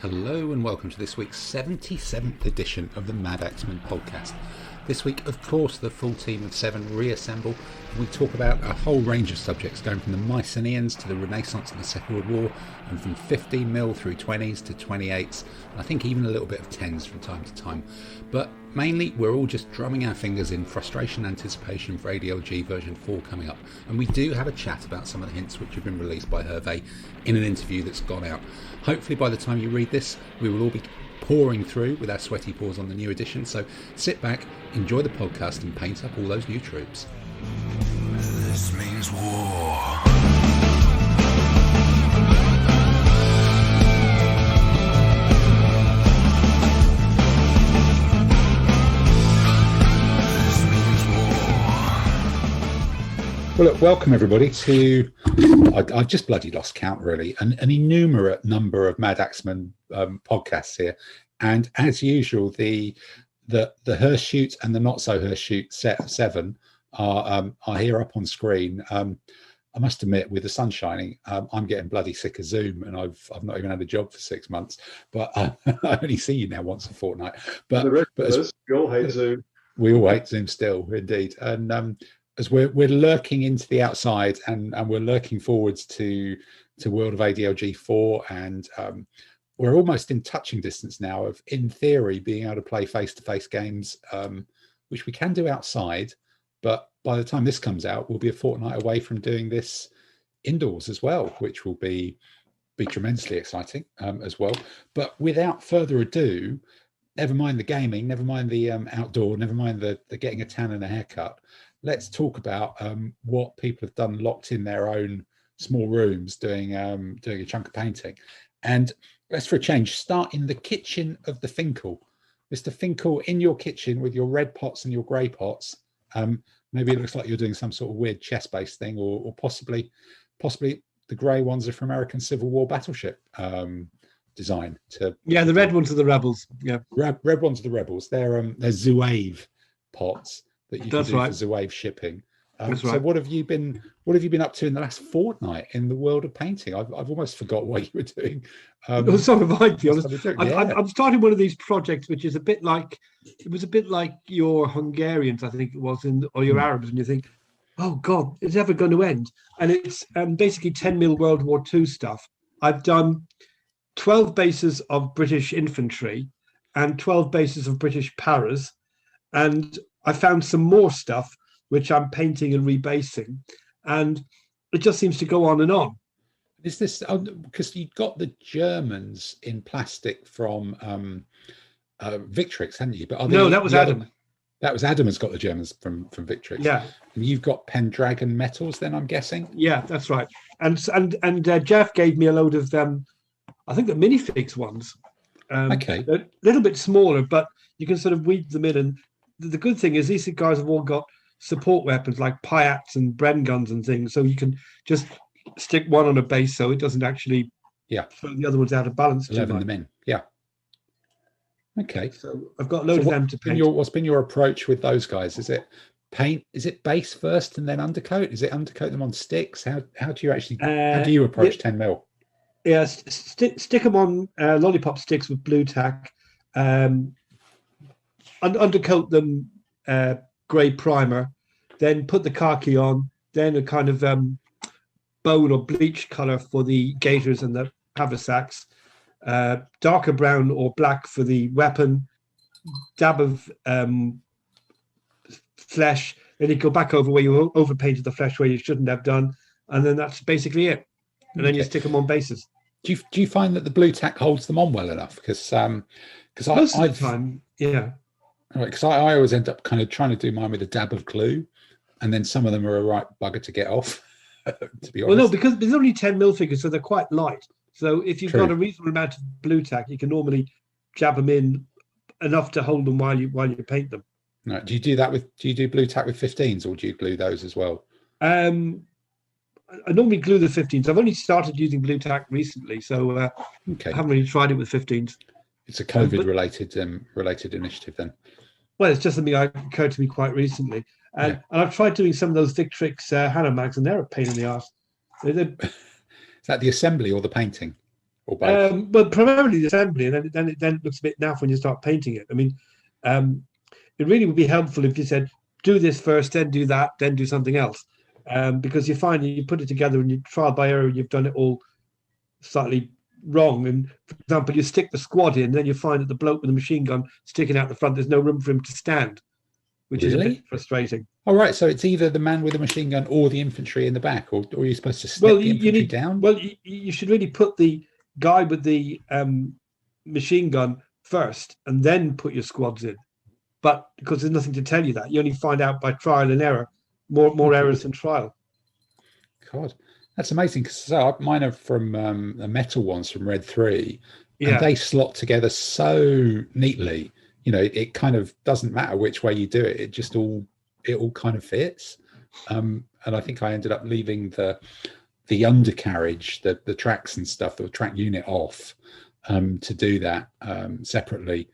Hello and welcome to this week's 77th edition of the Mad Axeman podcast. This week, of course, the full team of 7 reassemble and we talk about a whole range of subjects going from the Mycenaeans to the Renaissance and the Second World War, and from 15mm through 20s to 28s, and I think even a little bit of 10s from time to time. But mainly, we're all just drumming our fingers in frustration and anticipation for ADLG version 4 coming up. And we do have a chat about some of the hints which have been released by Hervé in an interview that's gone out. Hopefully by the time you read this, we will all be pouring through with our sweaty paws on the new edition. So sit back, enjoy the podcast, and paint up all those new troops. This means war. Well, look, welcome everybody to, I've just bloody lost count really, an innumerate number of Mad Axeman podcasts here. And as usual, the Hirsute and the not so Hirsute set of 7 are here up on screen. I must admit, with the sun shining, I'm getting bloody sick of Zoom, and I've not even had a job for 6 months. But I only see you now once a fortnight. But the rest of us, we all hate Zoom. We all hate Zoom still, indeed. And as we're lurking into the outside, and we're lurking forwards to World of ADLG 4, and we're almost in touching distance now of, in theory, being able to play face-to-face games, which we can do outside. But by the time this comes out, we'll be a fortnight away from doing this indoors as well, which will be tremendously exciting as well. But without further ado, never mind the gaming, never mind the outdoor, never mind the getting a tan and a haircut. Let's talk about what people have done locked in their own small rooms doing a chunk of painting. And let's, for a change, start in the kitchen of the Finkel. Mr. Finkel, in your kitchen with your red pots and your grey pots. Maybe it looks like you're doing some sort of weird chess-based thing, or possibly the grey ones are for American Civil War battleship design. The red ones are the rebels. Yeah, red ones are the rebels. They're Zouave pots that you can do for Zouave shipping. So what have you been up to in the last fortnight in the world of painting? I've almost forgot what you were doing. So have I, to be honest. I'm starting one of these projects which is a bit like your Hungarians, I think it was, or your Arabs, and you think, oh God, it's ever going to end. And it's basically 10mm World War II stuff. I've done 12 bases of British infantry and 12 bases of British paras, and I found some more stuff which I'm painting and rebasing, and it just seems to go on and on. Is this because you got the Germans in plastic from Victrix, hadn't you? But no, that was Adam. That was Adam has got the Germans from Victrix. Yeah, and you've got Pendragon metals, then I'm guessing. Yeah, that's right. And Jeff gave me a load of them. I think the minifix ones. Okay, they're a little bit smaller, but you can sort of weed them in. And the good thing is these guys have all got support weapons like Piats and Bren guns and things, so you can just stick one on a base so it doesn't actually throw the other ones out of balance. 11 them in. Yeah. Okay. So I've got a load of them to paint. What's been your approach with those guys? Is it paint? Is it base first and then undercoat? Is it undercoat them on sticks? How do you actually how do you approach 10mm? Yeah, stick them on lollipop sticks with blue tack. Undercoat them grey primer, then put the khaki on, then a kind of bone or bleach colour for the gaiters and the haversacks, darker brown or black for the weapon, dab of flesh, then you go back over where you overpainted the flesh where you shouldn't have done, and then that's basically it. And then you stick them on bases. Do you find that the blue tack holds them on well enough? Because most of the time, yeah. Right, because I always end up kind of trying to do mine with a dab of glue, and then some of them are a right bugger to get off. To be honest. Well, no, because there's only 10mm figures, so they're quite light. So if you've got a reasonable amount of blue tack, you can normally jab them in enough to hold them while you paint them. Right. Do you do blue tack with 15s, or do you glue those as well? I normally glue the 15s. I've only started using blue tack recently, so I haven't really tried it with 15s. It's a COVID related initiative then. Well, it's just something that occurred to me quite recently. And I've tried doing some of those Victrix Hanomags, and they're a pain in the arse. Is that the assembly or the painting? or both? Well, primarily the assembly, and then it looks a bit naff when you start painting it. I mean, it really would be helpful if you said, do this first, then do that, then do something else. Because you find you put it together and you trial by error, you've done it all slightly wrong. And for example, you stick the squad in, then you find that the bloke with the machine gun sticking out the front, there's no room for him to stand, which is a bit frustrating. All right, so it's either the man with the machine gun or the infantry in the back, or are you supposed to snip the infantry down? Well, you should really put the guy with the machine gun first, and then put your squads in. But because there's nothing to tell you that, you only find out by trial and error. More errors than trial. God, that's amazing. Because mine are from the metal ones from Red 3, and they slot together so neatly. You know, it kind of doesn't matter which way you do it. It all kind of fits. And I think I ended up leaving the undercarriage, the tracks and stuff, the track unit off to do that separately,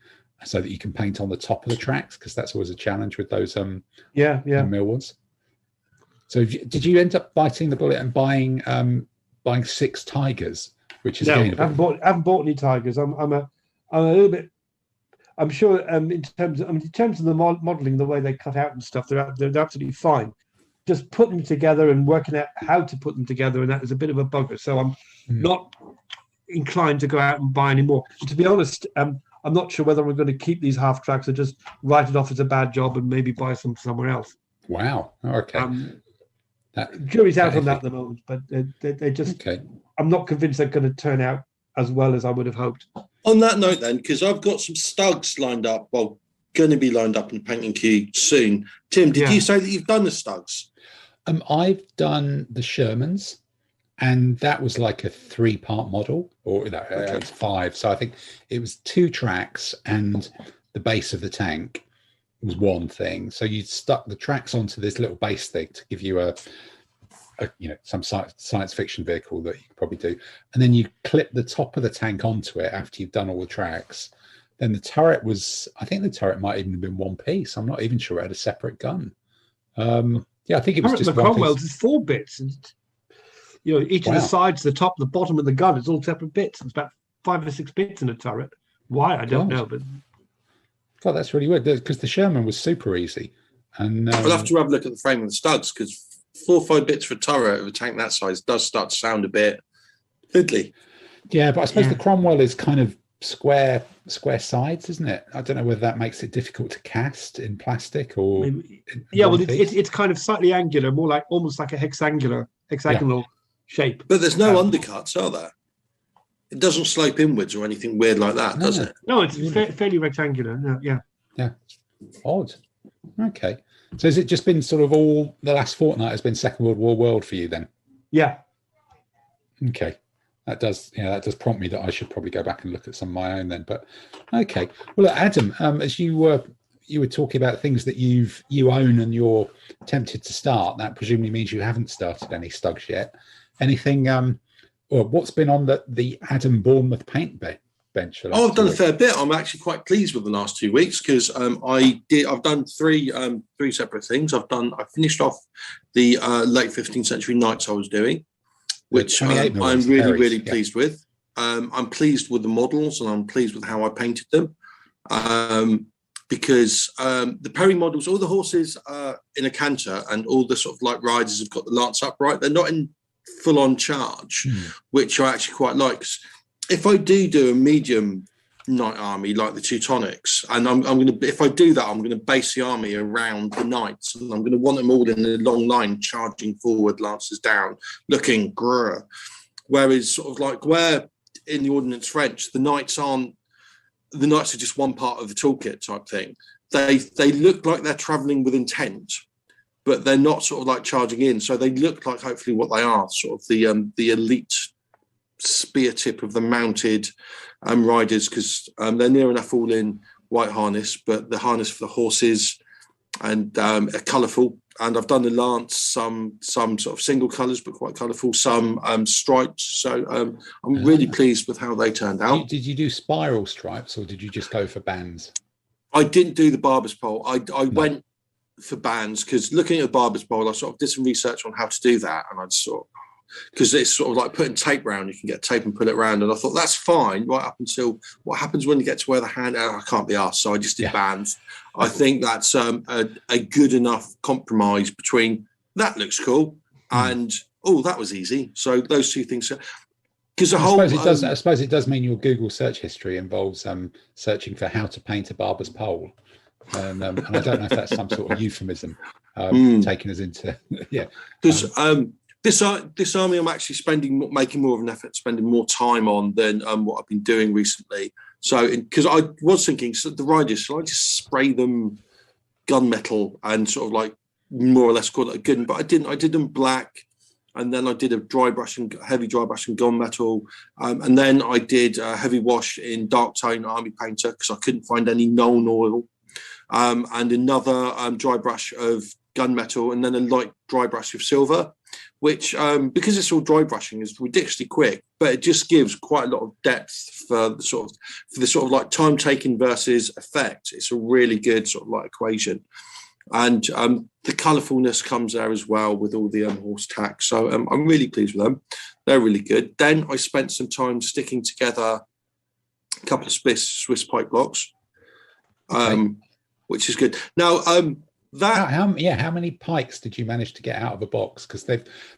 so that you can paint on the top of the tracks, because that's always a challenge with those mill ones. So did you end up biting the bullet and buying 6 Tigers, which is I haven't bought any Tigers. I'm a little bit. I'm sure in terms of the modelling, the way they cut out and stuff, they're absolutely fine. Just putting them together and working out how to put them together, and that is a bit of a bugger. So I'm not inclined to go out and buy any more. And to be honest, I'm not sure whether we're going to keep these half tracks or just write it off as a bad job and maybe buy some somewhere else. Wow. Okay. Jury's out on that at the moment, but they just. Okay. I'm not convinced they're going to turn out as well as I would have hoped. On that note, then, because I've got some Stugs lined up, well, going to be lined up in the painting queue soon. Tim, did you say that you've done the Stugs? I've done the Shermans, and that was like a 3-part model, or it was 5. So I think it was 2 tracks, and the base of the tank was one thing. So you stuck the tracks onto this little base thing to give you some science fiction vehicle that you could probably do, and then you clip the top of the tank onto it after you've done all the tracks. Then the turret I think the turret might even have been one piece. I'm not even sure it had a separate gun. I think it was just the one Cromwell's piece. is 4 bits, and each of the sides, the top, the bottom of the gun, it's all separate bits. It's about 5 or 6 bits in a turret. Why I don't know, but God, that's really weird, because the Sherman was super easy. And we'll have to have a look at the frame of the Stugs, because 4 or 5 bits for a turret of a tank that size does start to sound a bit fiddly. Yeah, but I suppose the Cromwell is kind of square sides, isn't it? I don't know whether that makes it difficult to cast in plastic or. It's kind of slightly angular, more like almost like a hexagonal shape. But there's no undercuts, are there? It doesn't slope inwards or anything weird like that, does it? No, it's fairly rectangular. Yeah. Odd. Okay. So has it just been sort of all the last fortnight has been Second World War world for you then? Yeah. Okay. That does prompt me that I should probably go back and look at some of my own then. But okay. Well, Adam, as you were talking about things that you own and you're tempted to start, that presumably means you haven't started any Stugs yet. Anything or what's been on the Adam Bournemouth paint bench? I've done a fair bit. I'm actually quite pleased with the last 2 weeks, because I've done three separate things. I finished off the late 15th century knights I was doing, which I'm really pleased with. I'm pleased with the models, and I'm pleased with how I painted them, because the Perry models, all the horses in a canter and all the sort of like riders have got the lance upright. They're not in full-on charge, which I actually quite like. If I do a medium knight army like the Teutonics, and if I do that, I'm going to base the army around the knights, and I'm going to want them all in a long line, charging forward, lances down, looking grrr. Whereas sort of like where in the Ordnance French, the knights are just one part of the toolkit type thing. They look like they're traveling with intent, but they're not sort of like charging in. So they look like hopefully what they are, sort of the elite spear tip of the mounted riders, because they're near enough all in white harness, but the harness for the horses and are colourful. And I've done the lance, some sort of single colours, but quite colourful, some stripes. So I'm really pleased with how they turned out. Did you do spiral stripes, or did you just go for bands? I didn't do the barber's pole. I went for bands, because looking at the barber's pole, I sort of did some research on how to do that, and I just thought, because it's sort of like putting tape round. You can get tape and put it around, and I thought that's fine right up until what happens when you get to where the hand. Oh, I can't be asked, so I just did bands. I think that's a good enough compromise between that looks cool and that was easy. So those two things. Because I suppose it does mean your Google search history involves searching for how to paint a barber's pole, and I don't know if that's some sort of euphemism taking us into Because this army I'm actually making more of an effort, spending more time on than what I've been doing recently. So because I was thinking, so the riders, shall I just spray them gunmetal and sort of like more or less call it a gun? But I didn't. I did them black. And then I did a heavy dry brush and gunmetal. And then I did a heavy wash in dark tone army painter because I couldn't find any Nuln oil. And another dry brush of gunmetal, and then a light dry brush of silver, which because it's all dry brushing is ridiculously quick, but it just gives quite a lot of depth for the sort of like time taken versus effect. It's a really good sort of like equation. And the colourfulness comes there as well with all the horse tack. So I'm really pleased with them. They're really good. Then I spent some time sticking together a couple of Swiss pipe blocks, which is good. Now, how many pikes did you manage to get out of a box? Because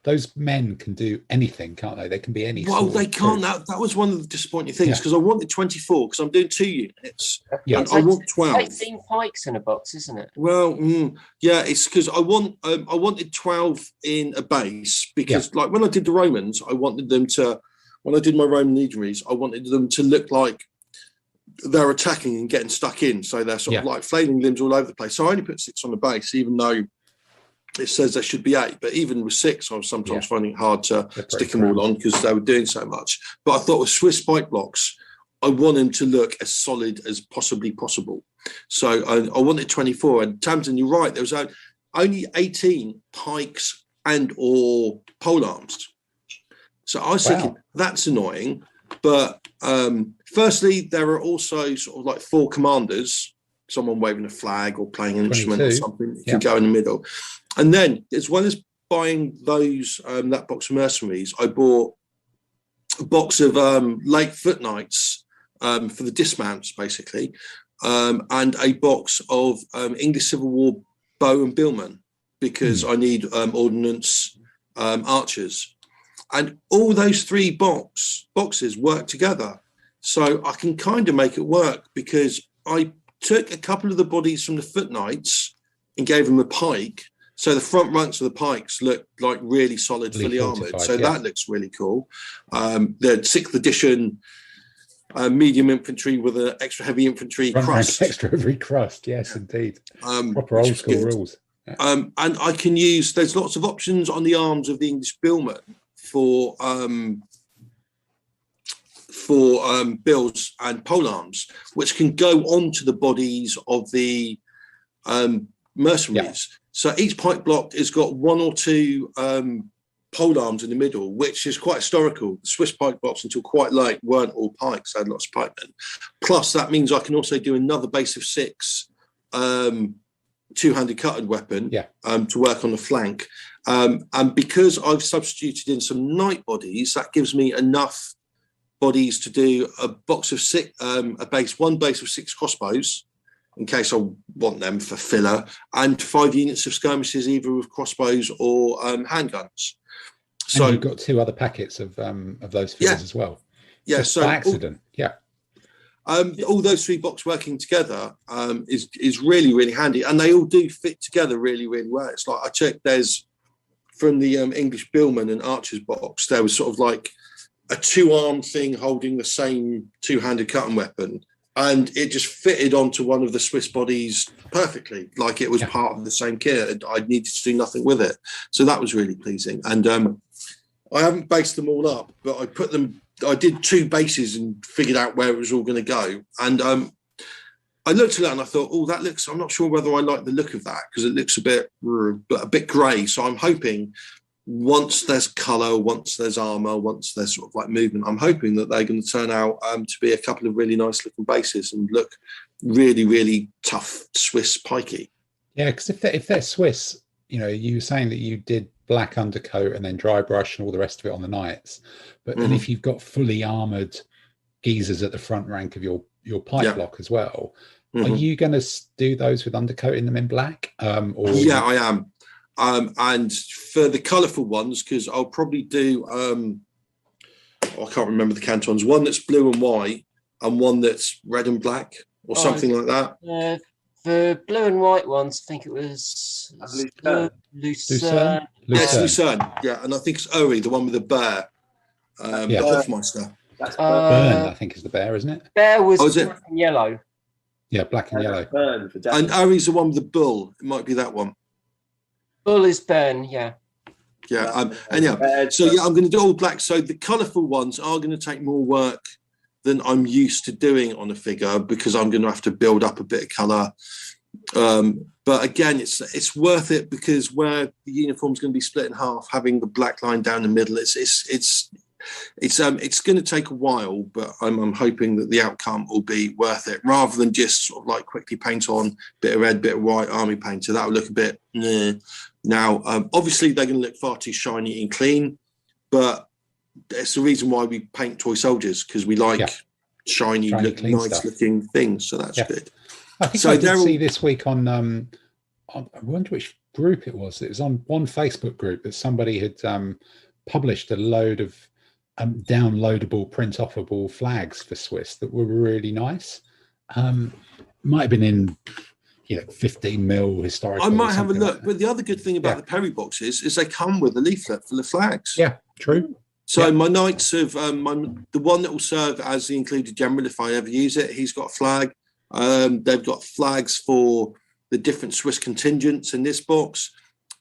those men can do anything, can't they? They can be any. Well, they can't. That was one of the disappointing things because I wanted 24 because I'm doing 2 units. Yeah, and I want 12. 18 pikes in a box, isn't it? Well, it's because I wanted 12 in a base because, like, when I did the Romans, I wanted them to. When I did my Roman legionaries, I wanted them to look like they're attacking and getting stuck in, so they're sort of like flailing limbs all over the place. So I only put 6 on the base, even though it says there should be 8. But even with 6, I was sometimes finding it hard to stick them all on because they were doing so much. But I thought with Swiss spike blocks, I want them to look as solid as possibly possible. So I wanted 24. And Tamsin, you're right, there was only 18 pikes and or pole arms. So I was thinking that's annoying, but firstly, there are also sort of like 4 commanders, someone waving a flag or playing an instrument or something. You can go in the middle. And then, as well as buying those that box of mercenaries, I bought a box of late foot knights for the dismounts, basically, and a box of English Civil War bow and billmen because I need ordnance archers. And all those 3 boxes work together. So I can kind of make it work because I took a couple of the bodies from the foot knights and gave them a pike. So the front ranks of the pikes look like really solid, fully armoured. So that looks really cool. The 6th edition medium infantry with an extra heavy infantry crust. Extra heavy crust, yes, indeed. Proper old school rules. Yeah. And I can use, there's lots of options on the arms of the English billmen for bills and pole arms, which can go onto the bodies of the mercenaries. So each pike block has got 1 or 2 pole arms in the middle, which is quite historical. The Swiss pike blocks until quite late weren't all pikes, they had lots of pikemen. Plus that means I can also do another base of 6 two-handed cutted weapon to work on the flank. And because I've substituted in some knight bodies, that gives me enough bodies to do a box of 6, one base of 6 crossbows, in case I want them for filler, and 5 units of skirmishes, either with crossbows or handguns. So and you've got 2 other packets of those fillers as well. Yeah, just by accident. All those 3 boxes working together is really, really handy, and they all do fit together really, really well. It's like I checked. There's from the English billman and archers box, there was sort of like a 2-armed thing holding the same 2-handed cutting weapon, and it just fitted onto one of the Swiss bodies perfectly, like it was part of the same kit. I needed to do nothing with it, so that was really pleasing. And I haven't based them all up, but I did 2 bases and figured out where it was all going to go. And I looked at that and I thought, I'm not sure whether I like the look of that because it looks a bit grey. So I'm hoping once there's colour, once there's armour, once there's sort of like movement, I'm hoping that they're going to turn out to be a couple of really nice looking bases and look really, really tough Swiss pikey. Yeah, because if they're Swiss, you were saying that you did black undercoat and then dry brush and all the rest of it on the nights. But then if you've got fully armored geezers at the front rank of your pipe block as well, are you going to do those with undercoating them in black? Yeah, I am. And for the colourful ones, because I'll probably do, I can't remember the Cantons, one that's blue and white and one that's red and black or something like that. The blue and white ones, I think it was Lucerne. Yes, Lucerne. Yeah, and I think it's Ori, the one with the bear. The Hofmeister. That's Bern, I think, is the bear, isn't it? Bear was black and yellow. Yeah, black and yellow. Bern for and Ori's the one with the bull. It might be that one. Bull is Bern, yeah. Yeah, so I'm going to do all black. So the colourful ones are going to take more work than I'm used to doing on a figure because I'm going to have to build up a bit of colour. But again, it's worth it because where the uniform's going to be split in half, having the black line down the middle, it's going to take a while, but I'm hoping that the outcome will be worth it rather than just sort of like quickly paint on bit of red, bit of white, army painter. That will look a bit Now, obviously, they're going to look far too shiny and clean, but it's the reason why we paint toy soldiers because we like shiny nice looking things. So that's good. I think I did see this week on I wonder which group it was. It was on one Facebook group that somebody had published a load of downloadable, print-offable flags for Swiss that were really nice. Might have been in 15 mil historical. I might have a look. But the other good thing about the Perry boxes is they come with a leaflet full of flags. Yeah, true. So my Knights of the one that will serve as the included general if I ever use it, he's got a flag. They've got flags for the different Swiss contingents in this box.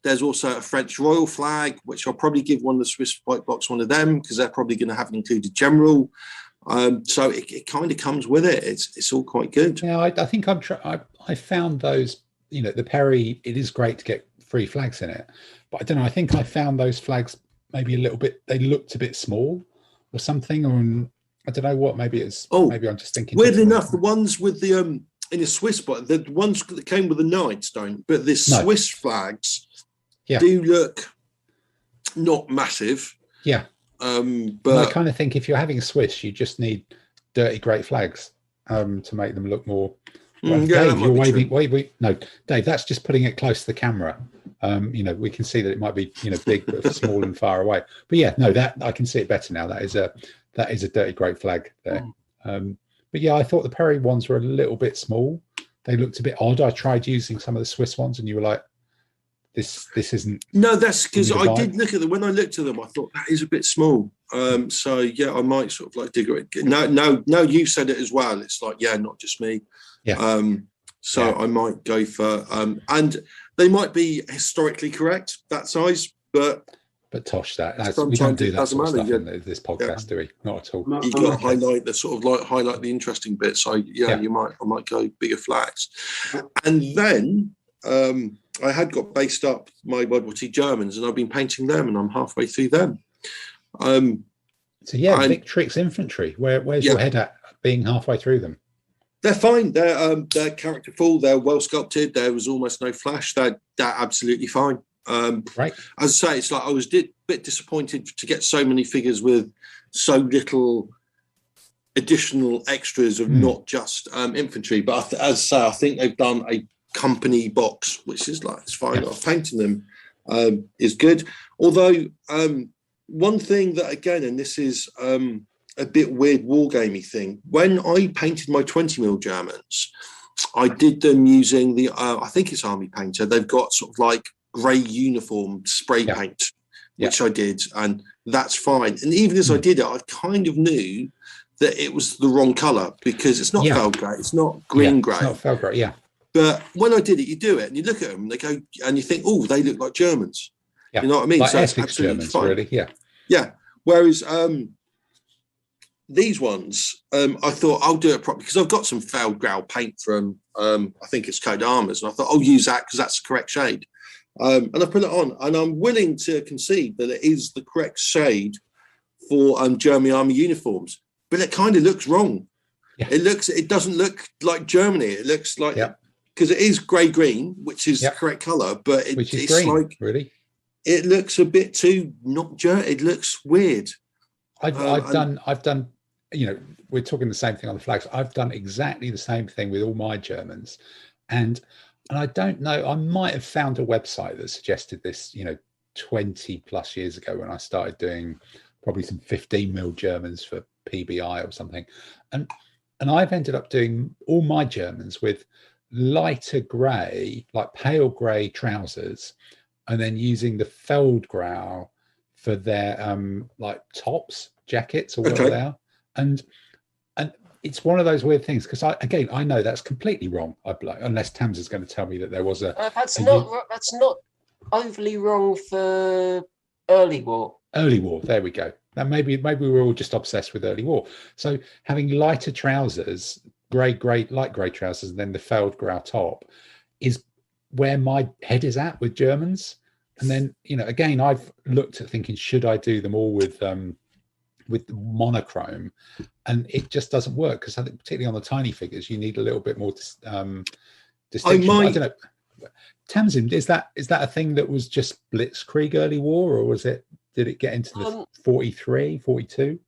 There's also a French royal flag, which I'll probably give one of the Swiss white box one of them because they're probably going to have an included general. So it kind of comes with it. It's all quite good. Yeah, I think I found those. The Perry. It is great to get free flags in it, but I don't know. I think I found those flags maybe a little bit. They looked a bit small, or something, or I don't know what. Maybe it's. Maybe I'm just thinking. Weirdly enough, the ones with the in a Swiss box, the ones that came with the Knights don't, but the Swiss flags do look not massive. Yeah. But I kind of think if you're having Swiss, you just need dirty great flags to make them look more. Well, Dave, you're waving. No, Dave, that's just putting it close to the camera. We can see that it might be big but small and far away. But yeah, no, that I can see it better now. That is a dirty great flag there. But yeah, I thought the Perry ones were a little bit small. They looked a bit odd. I tried using some of the Swiss ones, and you were like, This isn't. No, that's because I did look at them. When I looked at them, I thought that is a bit small. So yeah, I might sort of like dig it. No, you said it as well. It's like not just me. Yeah. I might go for and they might be historically correct that size, but Tosh, we don't do that sort of stuff in this podcast, do we? Not at all. You got to highlight the highlight the interesting bits. So I might go bigger flags, and then. I had got based up my World War II Germans, and I've been painting them, and I'm halfway through them. Victrix infantry. Where's your head at being halfway through them? They're fine. They're characterful. They're well sculpted. There was almost no flash. They're absolutely fine. Right. As I say, it's like I was a bit disappointed to get so many figures with so little additional extras of not just infantry. But as I say, I think they've done a company box, which is like it's fine. Painting them is good. Although one thing that again, and this is a bit weird wargamey thing, when I painted my 20mm Germans, I did them using the I think it's Army Painter. They've got sort of like grey uniform spray paint, which I did, and that's fine. And even as I did it, I kind of knew that it was the wrong colour because it's not felt grey, it's not green grey. It's not felt grey, But when I did it, you do it and you look at them and they go, and you think, oh, they look like Germans. Yeah. You know what I mean? Like so Essex Germans, fine. Really, Yeah. Whereas these ones, I thought I'll do it properly because I've got some foul growl paint from, I think it's Code Armours, and I thought I'll use that because that's the correct shade. And I put it on, and I'm willing to concede that it is the correct shade for German Army uniforms, but it kind of looks wrong. Yeah. It doesn't look like Germany. It looks like because it is grey green, which is the correct colour, but it's green, like really. it looks a bit too not jerk. It looks weird. I've done. You know, we're talking the same thing on the flags. I've done exactly the same thing with all my Germans, and I don't know. I might have found a website that suggested this. 20 plus years ago when I started doing probably some 15 mil Germans for PBI or something, and I've ended up doing all my Germans with lighter grey, like pale grey trousers, and then using the Feldgrau for their like tops, jackets, or whatever they are. And it's one of those weird things because I know that's completely wrong. Unless Tams is going to tell me that there was that's not overly wrong for early war. Early war, there we go. Now maybe we were all just obsessed with early war. So having lighter trousers, light grey trousers, and then the Feldgrau top is where my head is at with Germans. And then again, I've looked at thinking, should I do them all with monochrome, and it just doesn't work because I think particularly on the tiny figures you need a little bit more distinction. I don't know, Tamsin, is that a thing that was just blitzkrieg early war, or did it get into the 43, 42?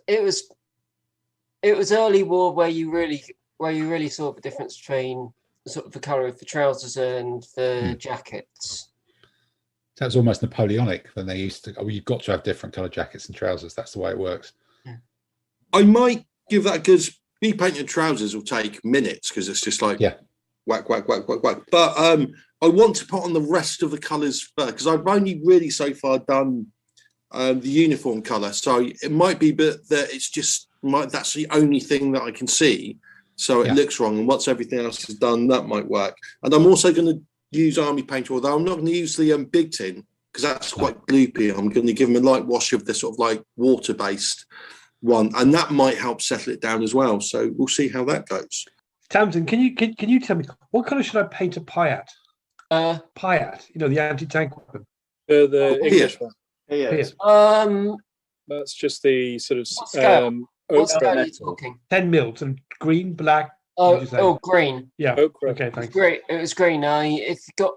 It was early war where you really saw the difference between sort of the colour of the trousers and the jackets. That's almost Napoleonic when they used to. You've got to have different colour jackets and trousers. That's the way it works. Yeah. I might give that because me painting trousers will take minutes because it's just like whack, whack, whack, whack, whack. But I want to put on the rest of the colours first because I've only really so far done the uniform colour. So it might be that it's just that's the only thing that I can see. So it looks wrong. And once everything else is done, that might work. And I'm also going to use army paint, although I'm not going to use the big tin because that's quite gloopy. I'm going to give them a light wash of the sort of like water-based one, and that might help settle it down as well. So we'll see how that goes. Tamsin, can you tell me what colour should I paint a Piat? Piat, the anti-tank weapon. The English one. Here. That's just the sort of what scale are you talking? 10 mil, sort of green, black. Green. Yeah. Okay, thanks. It was green. If you've got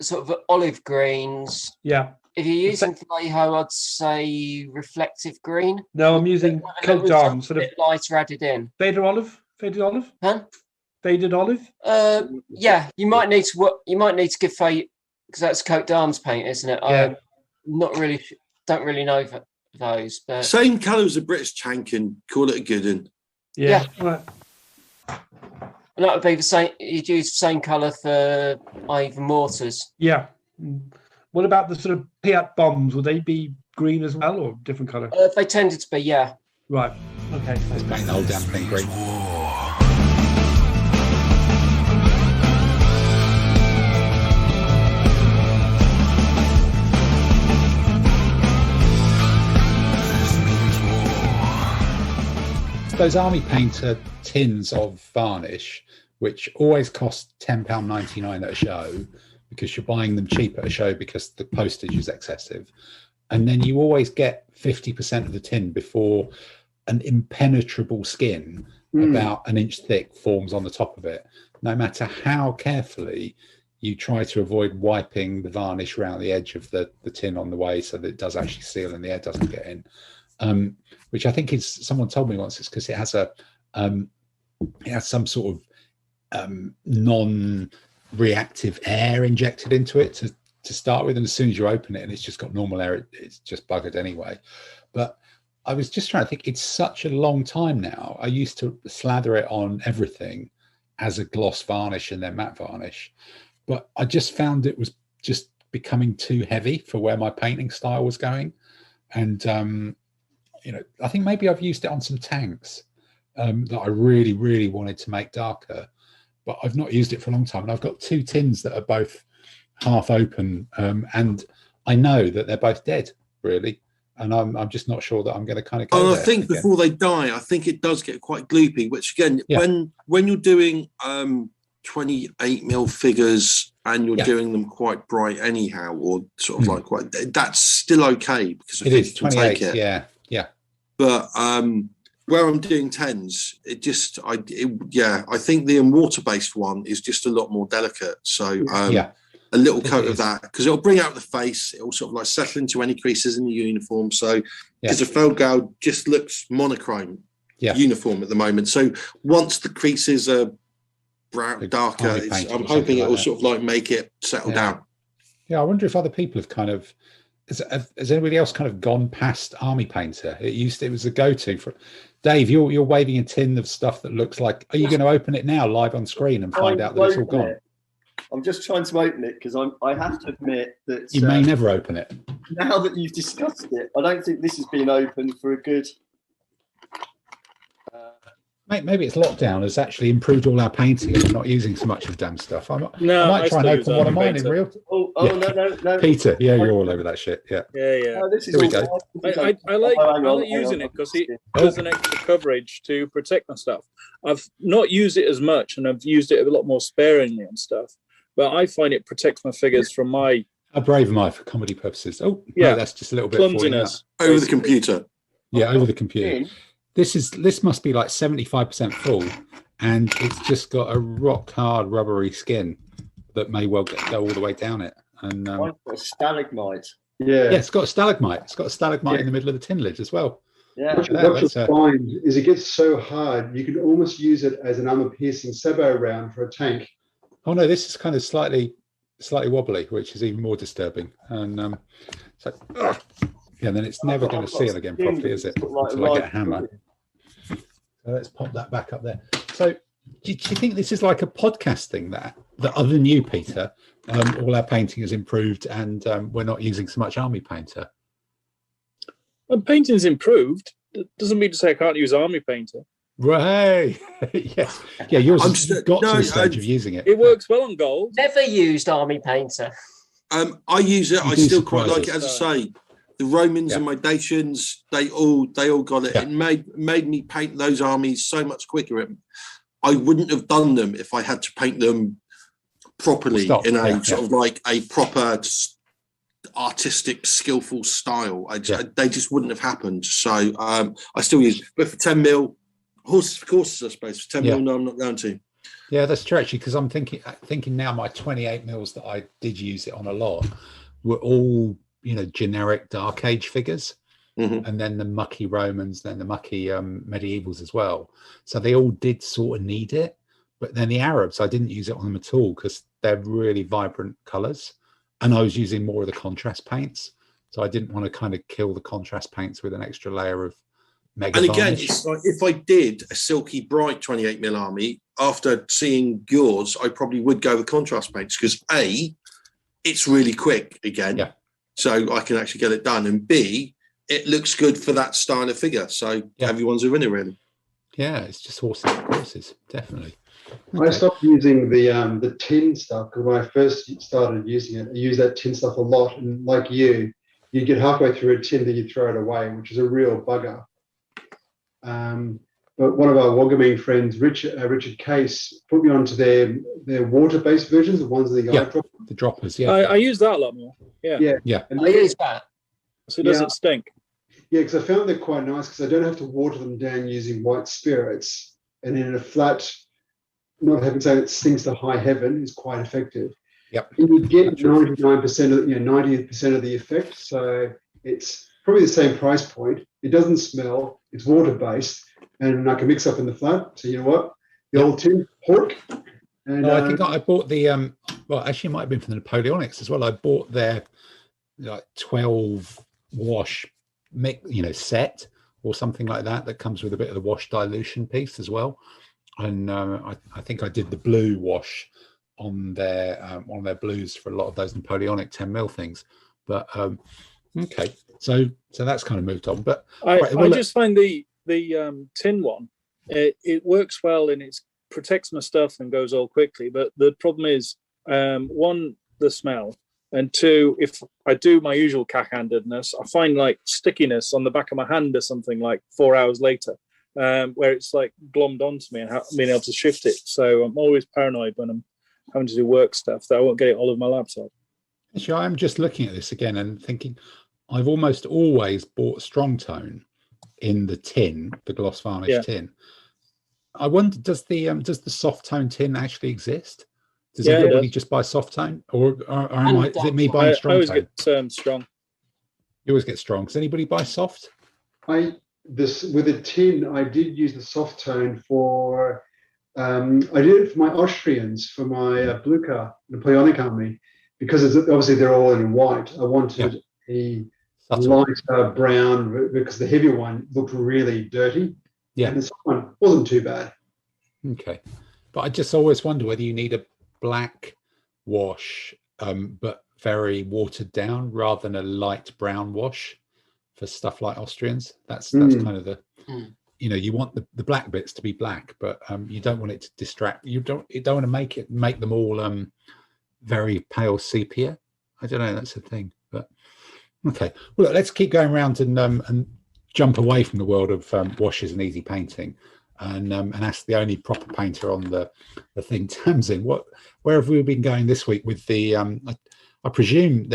sort of olive greens. Yeah. If you're using Vallejo, I'd say reflective green. No, I'm using Coat d'Arms, sort of lighter added in. Faded olive. Huh? Faded olive. Yeah. You might need to give fade because that's Coat d'Arms paint, isn't it? Yeah. Don't really know those, but same colour as the British tank and call it a good one. Yeah. Right. And that would be the same. You'd use the same colour for either mortars. Yeah. What about the sort of Piat bombs? Would they be green as well, or different colour? They tended to be, yeah. Right. Okay. Let's paint the whole damn thing green. Those army painter tins of varnish, which always cost £10.99 at a show because you're buying them cheap at a show because the postage is excessive. And then you always get 50% of the tin before an impenetrable skin about an inch thick forms on the top of it. No matter how carefully you try to avoid wiping the varnish around the edge of the tin on the way so that it does actually seal and the air doesn't get in. Which I think is, someone told me once, it's because it has some sort of non-reactive air injected into it to start with, and as soon as you open it and it's just got normal air, it's just buggered anyway. But I was just trying to think, it's such a long time now. I used to slather it on everything as a gloss varnish and then matte varnish, but I just found it was just becoming too heavy for where my painting style was going. And I think maybe I've used it on some tanks that I really, really wanted to make darker, but I've not used it for a long time. And I've got two tins that are both half open, and I know that they're both dead, really. And I'm just not sure that I'm going to kind of go I think again. Before they die, I think it does get quite gloopy, which again, when you're doing 28 mil figures and you're doing them quite bright anyhow, or sort of like quite, that's still okay because it is 28. Yeah. But where I'm doing 10s, I think the water-based one is just a lot more delicate. So a little coat of that, because it'll bring out the face. It'll sort of like settle into any creases in the uniform. So because the Feldgaude just looks monochrome uniform at the moment. So once the creases are brown, darker, I'm hoping it will sort of like make it settle down. Yeah, I wonder if other people have kind of has anybody else kind of gone past Army Painter? It was a go-to for Dave. You're waving a tin of stuff that looks like. Are you going to open it now live on screen and find out that it's all gone? I'm just trying to open it because I have to admit that you may never open it. Now that you've discussed it, I don't think this has been opened for a good. Maybe it's lockdown has actually improved all our painting and we're not using so much of damn stuff. I might try and open one of mine in real. No, Peter, you're all over that shit. Yeah. No, this is Here we go. I like using it because it does an extra coverage to protect my stuff. I've not used it as much, and I've used it a lot more sparingly and stuff. But I find it protects my figures from my. How brave am I for comedy purposes? Oh, yeah, no, that's just a little bit clumsiness over the computer. Yeah, over the computer. This must be like 75% full, and it's just got a rock hard rubbery skin that may well go all the way down it. And I've got a stalagmite. Yeah, it's got a stalagmite. It's got a stalagmite in the middle of the tin lid as well. Yeah, what you'll find is it gets so hard you can almost use it as an armor-piercing sabot round for a tank. Oh no, this is kind of slightly wobbly, which is even more disturbing. And then it's never going to seal again properly, is it? Until I get a hammer. So let's pop that back up there. So do you think this is like a podcast thing that other than you, Peter, all our painting has improved and we're not using so much Army Painter? Well, painting's improved. Doesn't mean to say I can't use Army Painter. Right. Yes. Yeah, yours has got to the stage of using it. It works well on gold. Never used Army Painter. I use it. I still quite like it. As I say, the Romans and my Dacians, they all got it. It made me paint those armies so much quicker. I wouldn't have done them if I had to paint them properly in a sort of like a proper artistic, skillful style. They just wouldn't have happened. So I still use it. But for 10 mil, horses for courses, I suppose. For 10 mil, no, I'm not going to. Yeah, that's true, actually, because I'm thinking now my 28 mils that I did use it on a lot were all, generic Dark Age figures. Mm-hmm. And then the mucky Romans, then the mucky medievals as well. So they all did sort of need it. But then the Arabs, I didn't use it on them at all because they're really vibrant colours. And I was using more of the contrast paints. So I didn't want to kind of kill the contrast paints with an extra layer of mega And again, varnish. it's like if I did a silky bright 28 mil army, after seeing yours, I probably would go with contrast paints because A, it's really quick again. Yeah. So I can actually get it done. And B, it looks good for that style of figure. So everyone's a winner, really. Yeah, it's just horses and courses, definitely. I stopped using the tin stuff because when I first started using it, I used that tin stuff a lot. And like you get halfway through a tin, then you throw it away, which is a real bugger. But one of our Wagaming friends, Richard Case, put me onto their water-based versions, the ones that the droppers. Yeah, I use that a lot more. Yeah. And I use that. So it doesn't stink. Yeah, because I found they're quite nice because I don't have to water them down using white spirits, and in a flat, not having to say it stinks to high heaven is quite effective. Yep. And you get 99% of 90% of the effect, so it's probably the same price point. It doesn't smell. It's water-based. And I can mix up in the flat. So you know what? The old tin, pork. And I think I bought the, actually it might have been from the Napoleonics as well. I bought their 12 wash, set or something like that comes with a bit of the wash dilution piece as well. And I think I did the blue wash on their blues for a lot of those Napoleonic 10 mil things. But okay, so that's kind of moved on. But I just find the tin one, it works well and it protects my stuff and goes all quickly. But the problem is, one, the smell, and two, if I do my usual cack-handedness, I find like stickiness on the back of my hand or something like 4 hours later, where it's like glommed onto me and being able to shift it. So I'm always paranoid when I'm having to do work stuff that I won't get it all over my laptop. Actually, I'm just looking at this again and thinking I've almost always bought strong tone in the tin, the gloss varnish tin. I wonder, does the soft tone tin actually exist? Does everybody just buy soft tone, or is it me buying strong I always tone? get strong. You always get strong. Does anybody buy soft? With a tin, I did use the soft tone for. I did it for my Austrians, for my blue car, Napoleonic Army, because obviously they're all in white. I wanted a lighter brown because the heavier one looked really dirty. Yeah, and the soft one wasn't too bad. Okay, but I just always wonder whether you need a black wash, but very watered down, rather than a light brown wash for stuff like Austrians. That's kind of the. You want the black bits to be black, but you don't want it to distract. You don't want to make them all very pale sepia. I don't know. That's the thing. But okay, well, let's keep going around and jump away from the world of washes and easy painting, and ask the only proper painter on the thing, Tamsin. Where have we been going this week with the? I presume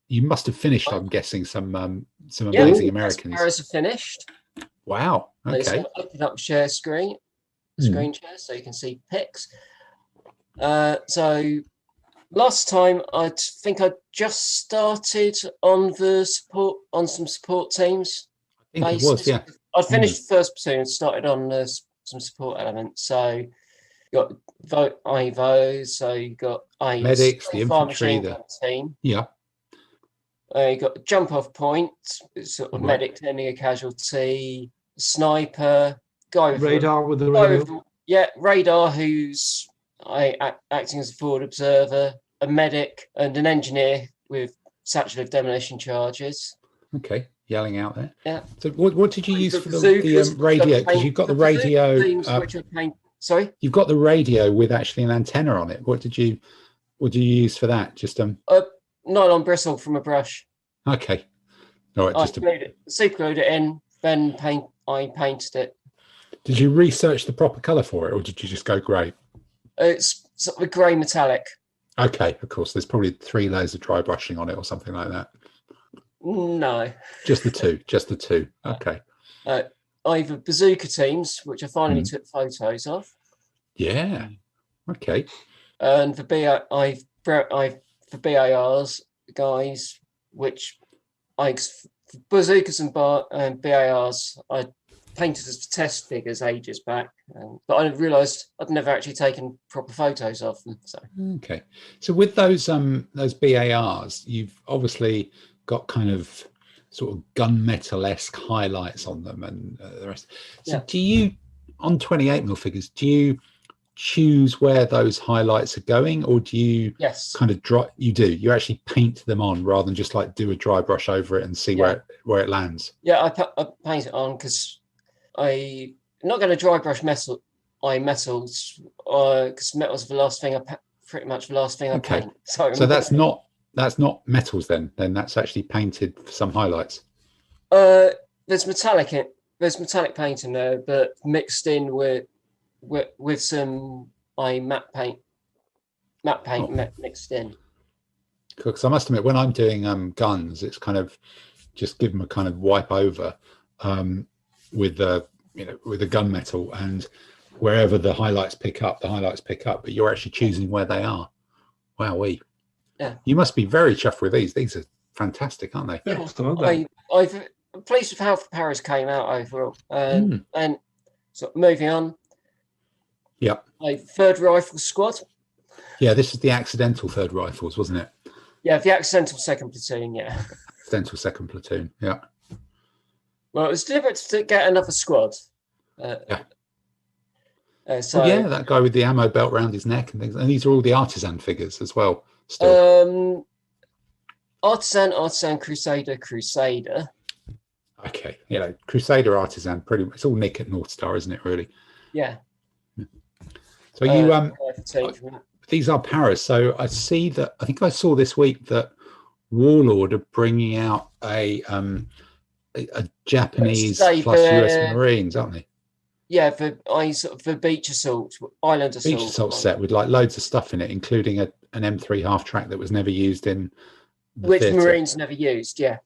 you must have finished. I'm guessing some amazing Americans. Paris are finished. Wow. Okay. So open up share screen share, so you can see pics. So last time I think I just started on some support teams. I think it was, yeah. I finished the first platoon and started on some support elements. So you got Ivo, so you got medics, the infantry, the team. Yeah. You got jump off point, sort of medic tending a casualty, sniper, guy with radar with the radio. Radar who's acting as a forward observer, a medic, and an engineer with satchel of demolition charges. Okay, yelling out there. Yeah. So what did you use for the radio? Because you've got the radio. Sorry. You've got the radio with actually an antenna on it. What did you use for that? Just nylon bristle from a brush. Okay. All right. Super glued it in, then I painted it. Did you research the proper colour for it, or did you just go grey? It's sort of a grey metallic. Okay, of course. There's probably 3 layers of dry brushing on it or something like that. No. Just the two. Okay. I've bazooka teams, which I finally took photos of. Yeah. Okay. And for for BARs, guys, which for bazookas and BARs, I painted as test figures ages back, but I realised I'd never actually taken proper photos of them. So okay, so with those BARs, you've obviously got kind of sort of gunmetal-esque highlights on them and the rest. So do you, on 28mm figures, do you choose where those highlights are going, or do you kind of you actually paint them on rather than just like do a dry brush over it and see where it lands? I paint it on because I'm not going to dry brush metals because metals are the last thing I paint. So that's not metals then that's actually painted for some highlights. There's metallic paint in there, but mixed in with some matte paint mixed in. Because I must admit, when I'm doing guns, it's kind of just give them a kind of wipe over with the gunmetal, and wherever the highlights pick up, but you're actually choosing where they are. Wowee. Yeah. You must be very chuffed with these. These are fantastic, aren't they? Yeah. I'm pleased with how Paris came out overall. And so moving on. Yeah. Third Rifle Squad. Yeah, this is the accidental third rifles, wasn't it? Yeah, the accidental second platoon, yeah. Accidental second platoon, yeah. Well, it was deliberate to get another squad. That guy with the ammo belt around his neck and things. And these are all the artisan figures as well. Still. Artisan, Crusader. Okay, Crusader, Artisan, pretty much. It's all Nick at North Star, isn't it, really? Yeah. So these are Paris. So I see that, I think I saw this week that Warlord are bringing out a Japanese plus US Marines, aren't they? Yeah, for beach assault, island assault. Beach assault set with like loads of stuff in it, including an M3 half track that was never used in which theater. Marines never used, yeah.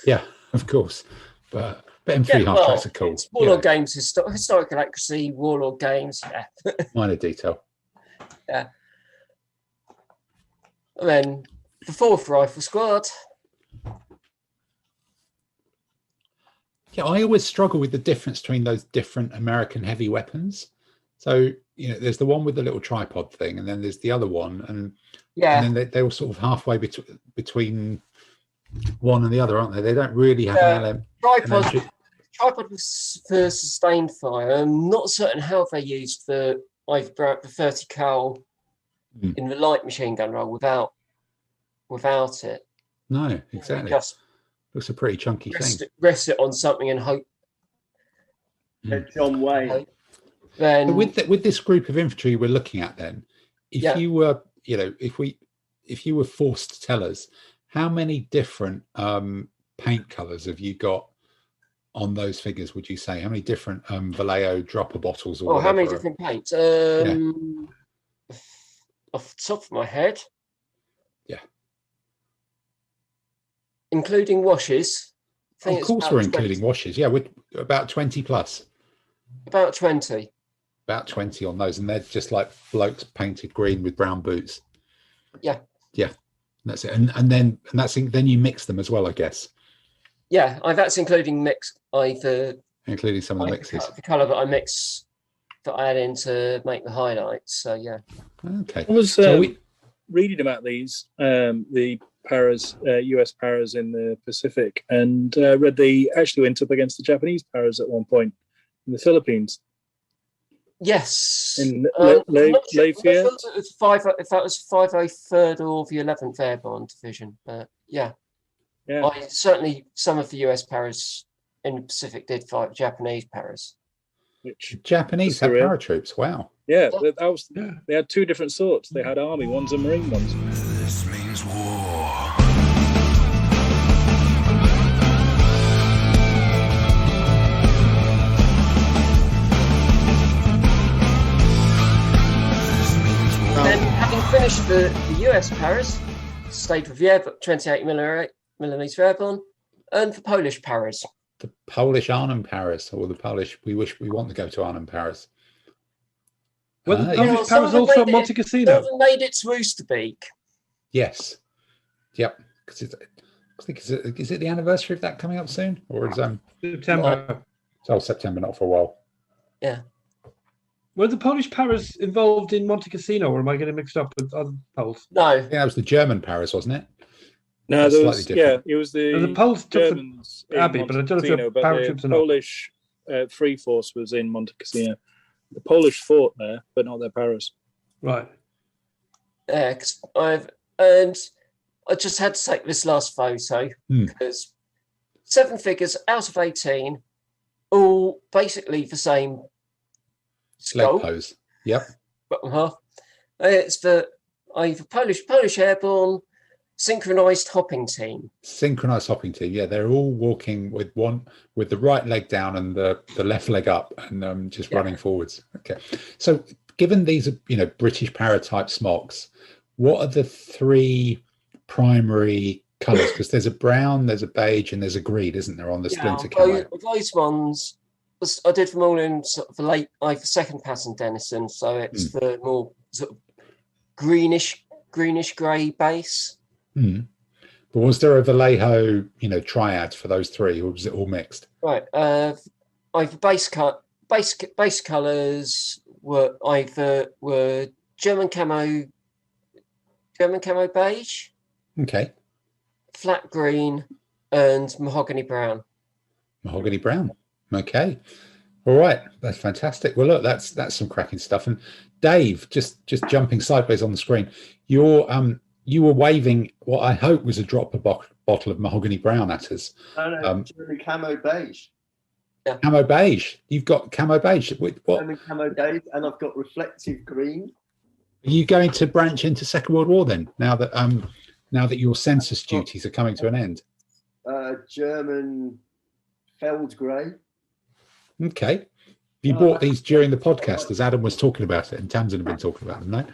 Yeah, of course. But M3 half tracks are cool. It's Warlord games, historical accuracy, Warlord games, yeah. Minor detail. Yeah. And then the 4th Rifle Squad. Yeah, I always struggle with the difference between those different American heavy weapons. So, there's the one with the little tripod thing, and then there's the other one, and then they're all sort of halfway between one and the other, aren't they? They don't really have an tripod was for sustained fire. I'm not certain how they used the 30 cal in the light machine gun role without it. No, exactly. Just looks a pretty chunky thing. Rest it on something and hope. John Wayne. Then with this group of infantry we're looking at, then, if you were, if you were forced to tell us how many different paint colors have you got on those figures, would you say? How many different Vallejo dropper bottles? Or how many different paints? Off the top of my head. Yeah. Including washes. Of course we're including washes. Yeah, we're about 20 plus. About 20. About 20 on those. And they're just like blokes painted green with brown boots. Yeah. Yeah. That's it. And then you mix them as well, I guess. Yeah, that's including including some of the mixes. The colour that I mix, that I add in to make the highlights. So yeah. Okay. I was reading about these, the paras, US paras in the Pacific, and read they actually went up against the Japanese paras at one point in the Philippines. Yes. In Lafayette. If that was 503rd or the 11th Airborne Division, but yeah. Yeah. Certainly some of the US paras in the Pacific did fight Japanese paras. Which Japanese have paratroops. Wow. Yeah, they had two different sorts. They had army ones and marine ones. This means war. Then, having finished the US paras, stayed with the 28mm Airborne, and the Polish paras. The Polish Arnhem Paras, or the Polish, we want to go to Arnhem Paras. Well, the Polish paras also at Monte Cassino. Made it to Oosterbeek. Yes. Yep. Because is it the anniversary of that coming up soon, or is September? September, not for a while. Yeah. Were the Polish paras involved in Monte Cassino, or am I getting mixed up with other Poles? No. Yeah, that was the German Paras, wasn't it? No, it was the Poles took Germans the Abbey, but I don't know if the paratroops the or not. Polish Free Force was in Monte Cassino. The Polish fought there, but not their paras. Right. Yeah, because I just had to take this last photo because 7 figures out of 18, all basically the same skull. Leg pose. Yep. Bottom half. It's the Polish Airborne synchronized hopping team. Synchronized hopping team. Yeah, they're all walking with the right leg down and the left leg up, and just running forwards. Okay. So, given these are British para type smocks, what are the 3 primary colours? Because there's a brown, there's a beige, and there's a green, isn't there, on the splinter camo? Those ones, I did them all in sort of the second pattern Denison, so it's the more sort of greenish grey base. But was there a Vallejo, triad for those 3, or was it all mixed? Right. Base colours were German camo beige. Okay. Flat green and mahogany brown. Mahogany brown. Okay. All right. That's fantastic. Well, look, that's some cracking stuff. And Dave, just jumping sideways on the screen, you were waving what I hope was a dropper bottle of mahogany brown at us. No, camo beige. Yeah. Camo beige. You've got camo beige. What? Camo beige, and I've got reflective green. Are you going to branch into Second World War then? Now that your census duties are coming to an end. German feld grey. Okay. You bought these during the podcast, as Adam was talking about it, and Tamsin had been talking about them, no?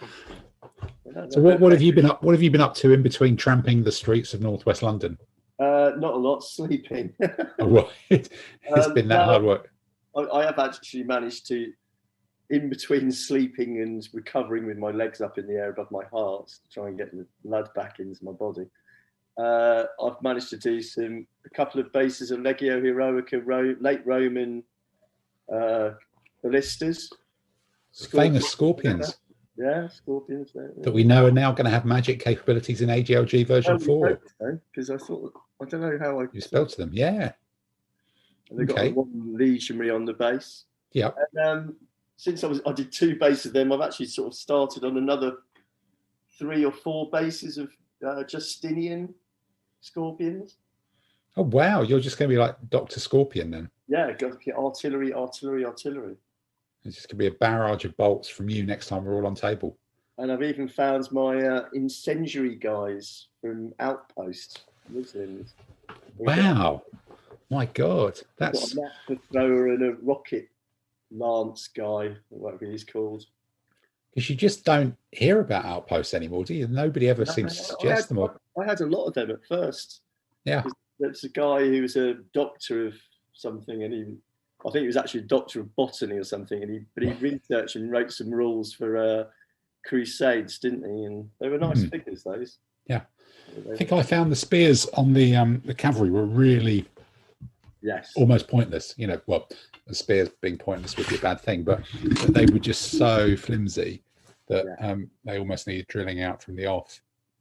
So what have you been up? What have you been up to in between tramping the streets of northwest London? Not a lot, sleeping. Oh, right. It's been that hard work. I have actually managed to in between sleeping and recovering with my legs up in the air above my heart to try and get the blood back into my body, I've managed to do a couple of bases of Legio Heroica, late Roman ballistas. Famous scorpions. Yeah, scorpions. That we know are now going to have magic capabilities in ADLG version 4. Because I thought, I don't know how You spelled to them, yeah. And they've got one legionary on the base. Yeah. And since I did 2 bases of them, I've actually sort of started on another 3 or 4 bases of Justinian scorpions. Oh wow, you're just going to be like Dr. Scorpion then. Yeah, artillery. It's just going to be a barrage of bolts from you next time we're all on table. And I've even found my incendiary guys from Outpost Muslims. Wow, my God, that's got a thrower and a rocket lance guy, whatever he's called. Because you just don't hear about Outposts anymore, do you? Nobody ever seems to suggest them. I had a lot of them at first. Yeah. There's a guy who was a doctor of something, and I think he was actually a doctor of botany or something, but he researched and wrote some rules for Crusades, didn't he? And they were nice figures, those. Yeah. I think I found the spears on the cavalry were really almost pointless. You know, well, the spears being pointless would be a bad thing, but they were just so flimsy that they almost needed drilling out from the off.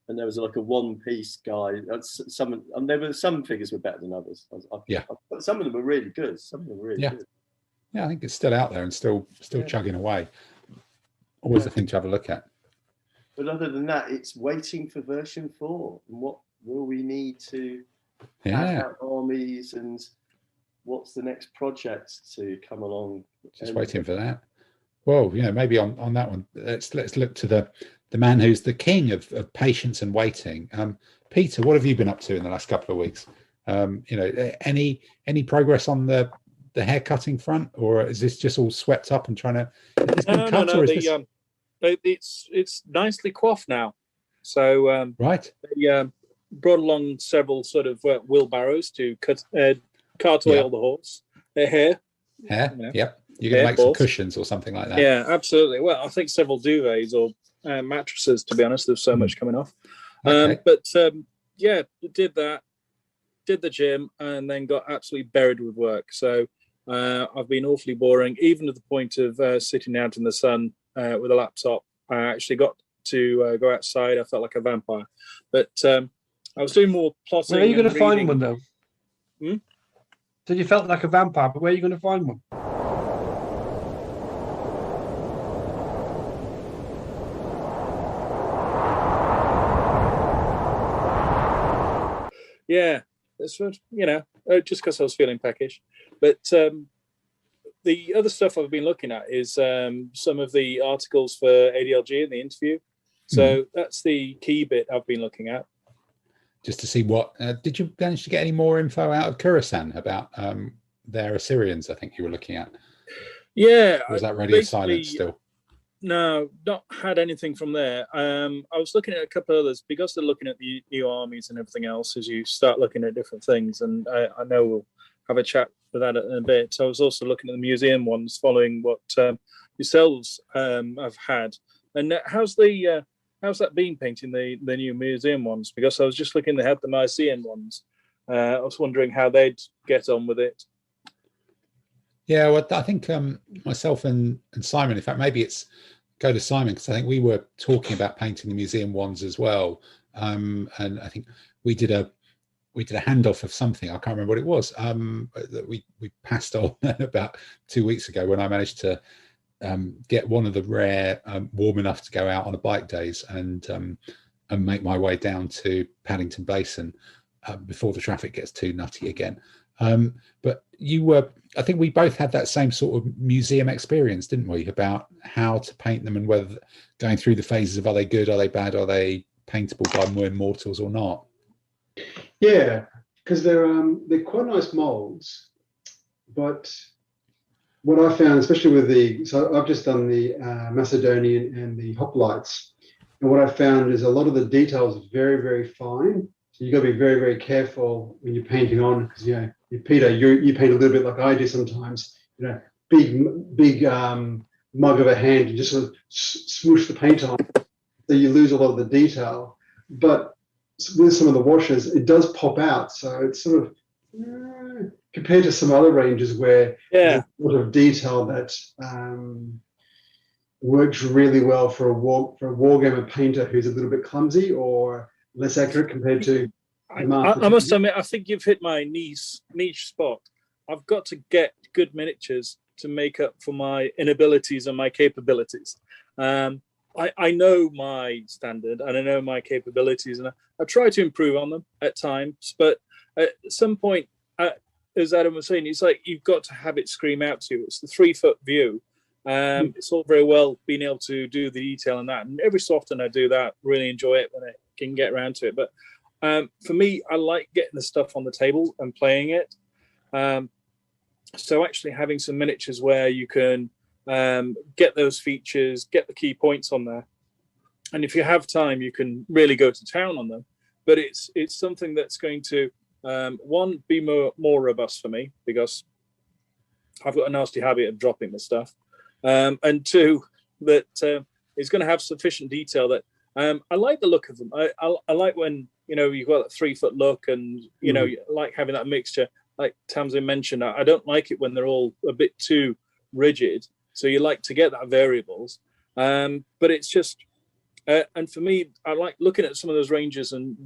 And there was like a one-piece guy. There were some figures were better than others. But some of them were really good. Some of them were really good. Yeah, I think it's still out there and still chugging away. Always a thing to have a look at. But other than that, it's waiting for version 4. And what will we need to add out armies, and what's the next project to come along? Just waiting for that. Well, maybe on that one, let's look to the man who's the king of patience and waiting. Peter, what have you been up to in the last couple of weeks? Any progress on the hair cutting front, or is this just all swept up and trying to? No. It's nicely coiffed now. So they brought along several sort of wheelbarrows to cart away all the horse. Hair. Yep. You're going to make some cushions or something like that. Yeah, absolutely. Well, I think several duvets or mattresses, to be honest. There's so much coming off. Did that, did the gym, and then got absolutely buried with work. So I've been awfully boring, even to the point of sitting out in the sun with a laptop. I actually got to go outside. I felt like a vampire. But I was doing more plotting. Where are you going to find one, though? Hmm? So you felt like a vampire, but where are you going to find one? Yeah, that's what, just because I was feeling peckish. But the other stuff I've been looking at is some of the articles for ADLG in the interview. So that's the key bit I've been looking at. Just to see what, did you manage to get any more info out of Khorasan about their Assyrians, I think you were looking at? Yeah. Or was that radio silent still? No, not had anything from there. I was looking at a couple of others because they're looking at the new armies and everything else as you start looking at different things. And I know we'll have a chat for that in a bit. So I was also looking at the museum ones, following what yourselves have had. And how's that been painting the new museum ones? Because I was just looking, they had the Mycenaean ones. I was wondering how they'd get on with it. Yeah, well, I think myself and Simon, in fact, maybe it's go to Simon, because I think we were talking about painting the museum ones as well. And I think we did a handoff of something. I can't remember what it was that we passed on about 2 weeks ago when I managed to get one of the rare warm enough to go out on a bike days and make my way down to Paddington Basin before the traffic gets too nutty again. But I think we both had that same sort of museum experience, didn't we, about how to paint them and whether going through the phases of are they good, are they bad, are they paintable by more mortals or not? Yeah, because they're quite nice molds, but what I found, especially with so I've just done the Macedonian and the hoplites, and what I found is a lot of the details are very, very fine. So you've got to be very, very careful when you're painting on, because Peter, you paint a little bit like I do sometimes. Big mug of a hand and just sort of smoosh the paint on, so you lose a lot of the detail. But with some of the washes, it does pop out. So it's sort of compared to some other ranges where there's a lot of detail that works really well for a wargamer painter who's a little bit clumsy or less accurate compared to. I must admit, I think you've hit my niche spot. I've got to get good miniatures to make up for my inabilities and my capabilities. I know my standard and I know my capabilities, and I try to improve on them at times. But at some point, as Adam was saying, it's like you've got to have it scream out to you. It's the 3-foot view. It's all very well being able to do the detail and that. And every so often I do that, really enjoy it when I can get around to it. But for me, I like getting the stuff on the table and playing it. So actually having some miniatures where you can get those features, get the key points on there. And if you have time, you can really go to town on them. But it's something that's going to, one, be more robust for me because I've got a nasty habit of dropping the stuff. And two, that it's going to have sufficient detail that I like the look of them. I like when, you've got that 3-foot look and, you like having that mixture. Like Tamsin mentioned, I don't like it when they're all a bit too rigid. So you like to get that variables. But it's just, and for me, I like looking at some of those ranges and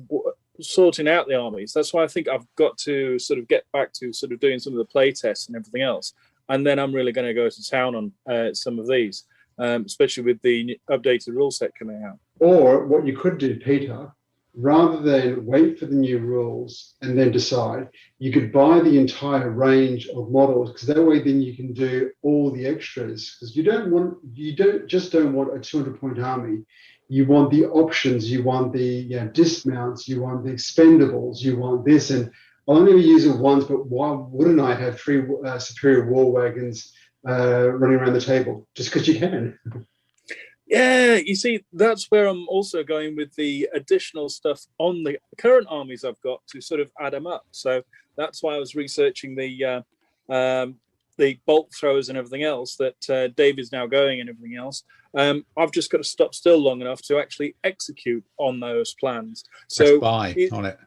sorting out the armies. That's why I think I've got to sort of get back to sort of doing some of the play tests and everything else. And then I'm really going to go to town on some of these, especially with the updated rule set coming out. Or what you could do, Peter, rather than wait for the new rules and then decide, you could buy the entire range of models, because that way then you can do all the extras. Because you don't want a 200-point army. You want the options, you want the dismounts, you want the expendables, you want this. And I'll only use it once, but why wouldn't I have 3 superior war wagons running around the table? Just because you can. Yeah, you see, that's where I'm also going with the additional stuff on the current armies I've got to sort of add them up. So that's why I was researching the bolt throwers and everything else that Dave is now going and everything else. I've just got to stop still long enough to actually execute on those plans. So buy on it.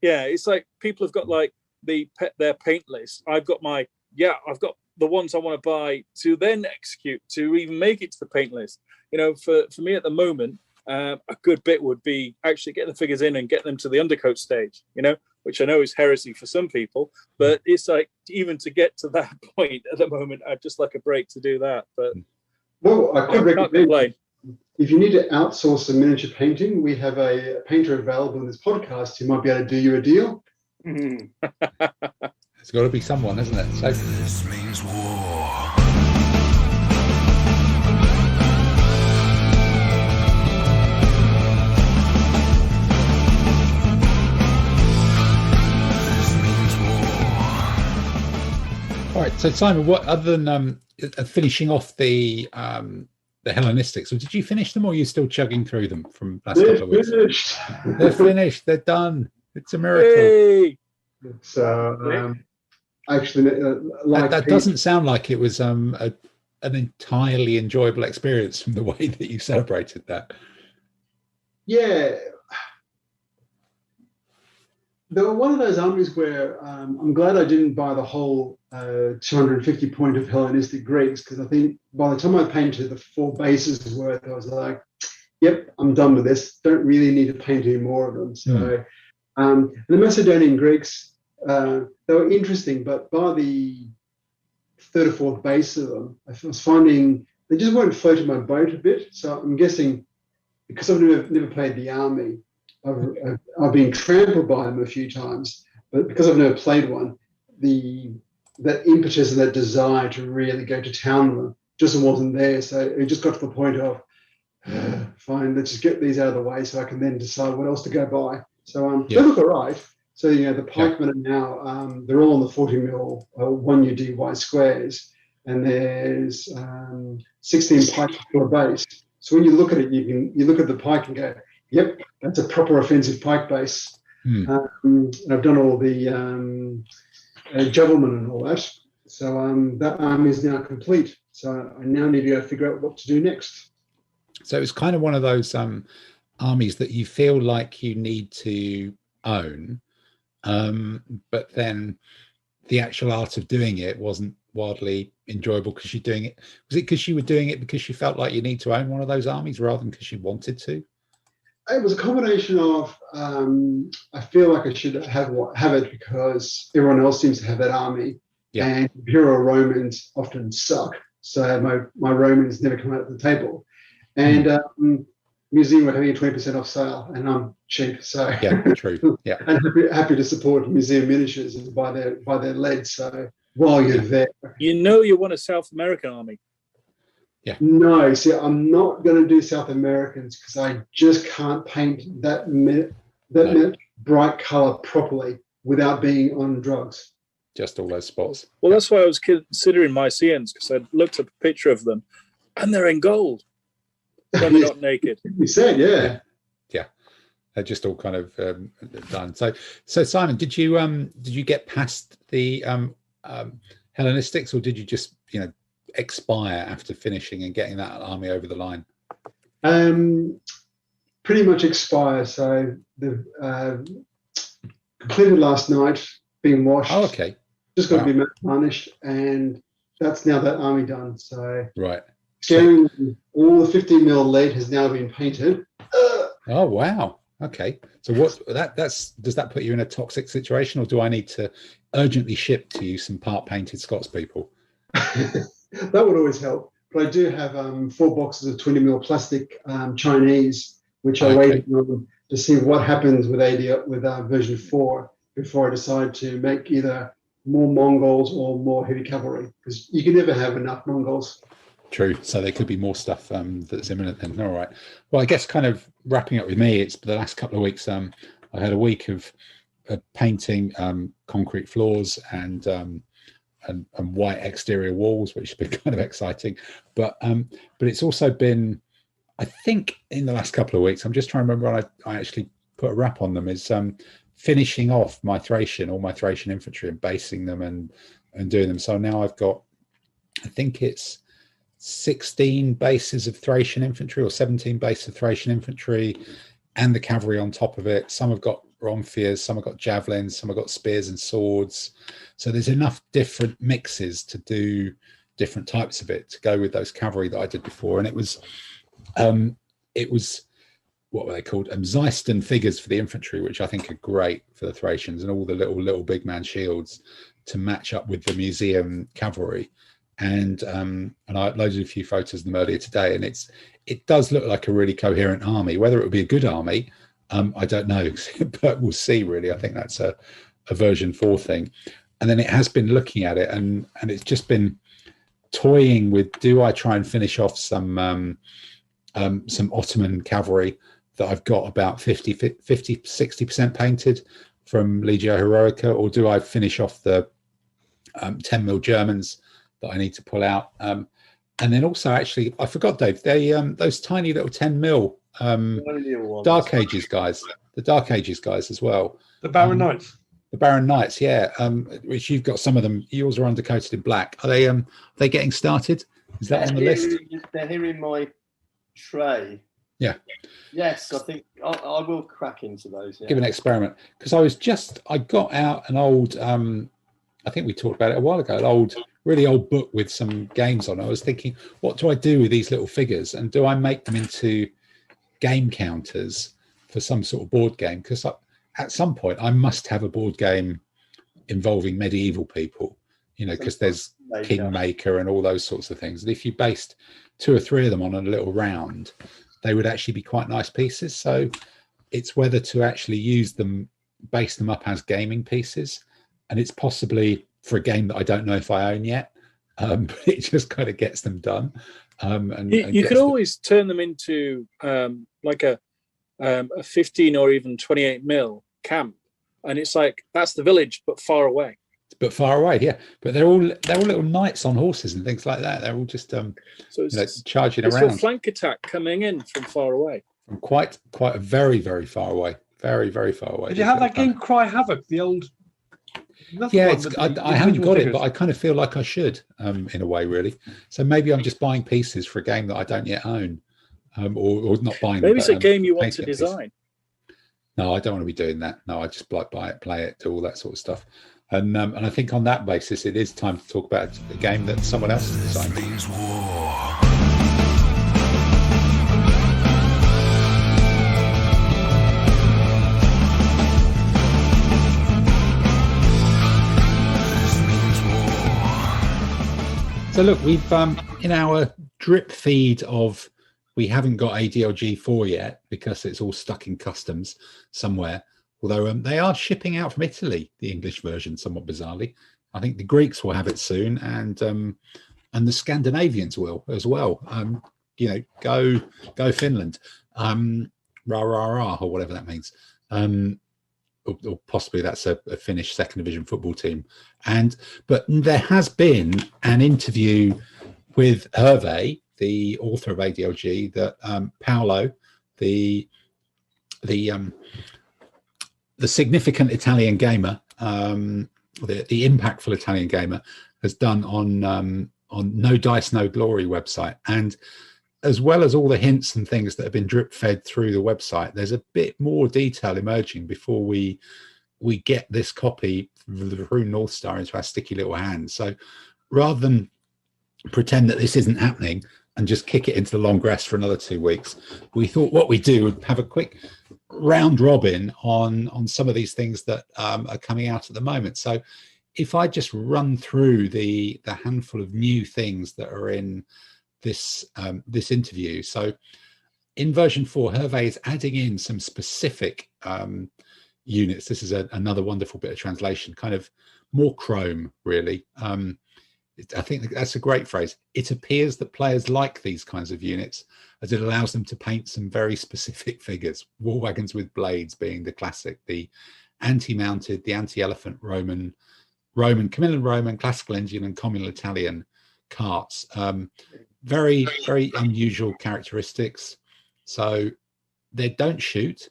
Yeah, it's like people have got like their paint list. I've got the ones I want to buy to then execute to even make it to the paint list. For me at the moment, a good bit would be actually getting the figures in and get them to the undercoat stage, which I know is heresy for some people, but it's like even to get to that point at the moment, I'd just like a break to do that. But well, I could recommend, if you need to outsource some miniature painting, we have a painter available in this podcast who might be able to do you a deal. It's got to be someone, isn't it? So This means war. All right, so Simon, what other than finishing off the Hellenistics, so did you finish them, or are you still chugging through them from last couple of weeks? Finished. They're finished. They're done. It's a miracle. hey! So actually, like that doesn't sound like it was an entirely enjoyable experience from the way that you celebrated that. Yeah. They were one of those armies where I'm glad I didn't buy the whole 250 point of Hellenistic Greeks, because I think by the time I painted the 4 bases worth, I was like, yep, I'm done with this. Don't really need to paint any more of them. So the Macedonian Greeks, they were interesting, but by the 3rd or 4th base of them, I was finding they just weren't floating my boat a bit. So I'm guessing because I've never played the army, I've been trampled by them a few times, but because I've never played one, that impetus and that desire to really go to town with them just wasn't there. So it just got to the point of, fine, let's just get these out of the way so I can then decide what else to go buy. So they look all right. So, the pikemen are now, they're all on the 40 mil 1UDY squares, and there's 16 pikes per base. So when you look at it, you look at the pike and go, yep, that's a proper offensive pike base. And I've done all the javelin and all that. So that army is now complete. So I now need to go figure out what to do next. So it's kind of one of those armies that you feel like you need to own, but then the actual art of doing it wasn't wildly enjoyable because you're doing it. Was it because you were doing it because you felt like you need to own one of those armies rather than because you wanted to? It was a combination of I feel like I should have it because everyone else seems to have that army, and Imperial Romans often suck. So my Romans never come out of the table, and Museum were having a 20% off sale, and I'm cheap, so yeah, true, yeah, and happy to support Museum Miniatures and buy their lead. So while you're there, you want a South American army. Yeah. No, see, I'm not going to do South Americans because I just can't paint that bright color properly without being on drugs. Just all those spots. Well, that's why I was considering Mycenaeans, because I looked at a picture of them, and they're in gold when they're not naked. You said, yeah. They're just all kind of done. So Simon, did you get past the Hellenistics, or did you just expire after finishing and getting that army over the line? Pretty much expire. So the completed last night, being washed. Oh, okay. Just got to be varnished, and that's now that army done. So right. All the 15 mil lead has now been painted. Oh wow. Okay. So does that put you in a toxic situation, or do I need to urgently ship to you some part painted Scots people? That would always help. But I do have 4 boxes of 20 mil plastic Chinese, which I'm waiting on to see what happens with version 4 before I decide to make either more Mongols or more heavy cavalry, because you can never have enough Mongols. True. So there could be more stuff that's imminent then. All right. Well, I guess kind of wrapping up with me, it's the last couple of weeks. I had a week of painting concrete floors and white exterior walls, which has been kind of exciting. But it's also been, I think, in the last couple of weeks, I'm just trying to remember when I actually put a wrap on them, is finishing off all my Thracian infantry and basing them and doing them. So now I've got, I think it's 16 bases of Thracian infantry or 17 bases of Thracian infantry and the cavalry on top of it. Some have got Romphiers, some have got javelins, some have got spears and swords. So there's enough different mixes to do different types of it to go with those cavalry that I did before. And it was what were they called? Zeiston figures for the infantry, which I think are great for the Thracians, and all the little big man shields to match up with the museum cavalry. And I uploaded a few photos of them earlier today, and it does look like a really coherent army. Whether it would be a good army, I don't know, but we'll see. Really, I think that's a version 4 thing. And then it has been looking at it, and it's just been toying with: do I try and finish off some Ottoman cavalry that I've got about 50-60% painted from Legio Heroica, or do I finish off the 10 mil Germans that I need to pull out? And then also, actually, I forgot, Dave, they those tiny little 10 mil Dark Ages guys, the Dark Ages guys as well. The Baron Knights. The Baron Knights, yeah. Which you've got some of them. Yours are undercoated in black. Are they getting started? Is that on the list? They're here in my tray. Yeah. Yes, I think I will crack into those. Yeah. Give an experiment, because I got out an old. I think we talked about it a while ago. An really old book with some games on. I was thinking, what do I do with these little figures, and do I make them into game counters for some sort of board game? Because at some point I must have a board game involving medieval people, because there's Kingmaker and all those sorts of things. And if you based 2 or 3 of them on a little round, they would actually be quite nice pieces. So it's whether to actually base them up as gaming pieces. And it's possibly for a game that I don't know if I own yet, but it just kind of gets them done. You could always turn them into like a 15 or even 28 mil camp, and it's like that's the village but far away. But far away, yeah. But they're all little knights on horses and things like that. They're all just charging around. It's a flank attack coming in from far away. From quite a very, very far away. Very, very far away. Did you have that game Cry Havoc, the old Yeah, I haven't got it, but I kind of feel like I should, in a way, really. So maybe I'm just buying pieces for a game that I don't yet own, or not buying. Maybe it's a game you want to design. No, I don't want to be doing that. No, I just like buy it, play it, do all that sort of stuff. And I think on that basis, it is time to talk about a game that someone else has designed. This means war. So look, we've in our drip feed of, we haven't got ADLG 4 yet because it's all stuck in customs somewhere. Although they are shipping out from Italy, the English version, somewhat bizarrely. I think the Greeks will have it soon, and the Scandinavians will as well. Go Finland, rah rah rah, or whatever that means. Or possibly that's a Finnish second division football team. But there has been an interview with Hervé, the author of ADLG, that Paolo, the significant Italian gamer, the impactful Italian gamer, has done on No Dice No Glory website. And as well as all the hints and things that have been drip fed through the website, there's a bit more detail emerging before we get this copy through North Star into our sticky little hands. So rather than pretend that this isn't happening and just kick it into the long grass for another 2 weeks, we thought what we'd do would have a quick round robin on some of these things that are coming out at the moment. So if I just run through the handful of new things that are in this interview. So in version 4, Hervé is adding in some specific units. This is another wonderful bit of translation, kind of more Chrome, really. I think that's a great phrase. It appears that players like these kinds of units as it allows them to paint some very specific figures. War wagons with blades being the classic, the anti-mounted, the anti-elephant Roman, Camillan Roman, classical Indian and communal Italian carts. Very, very unusual characteristics. So they don't shoot.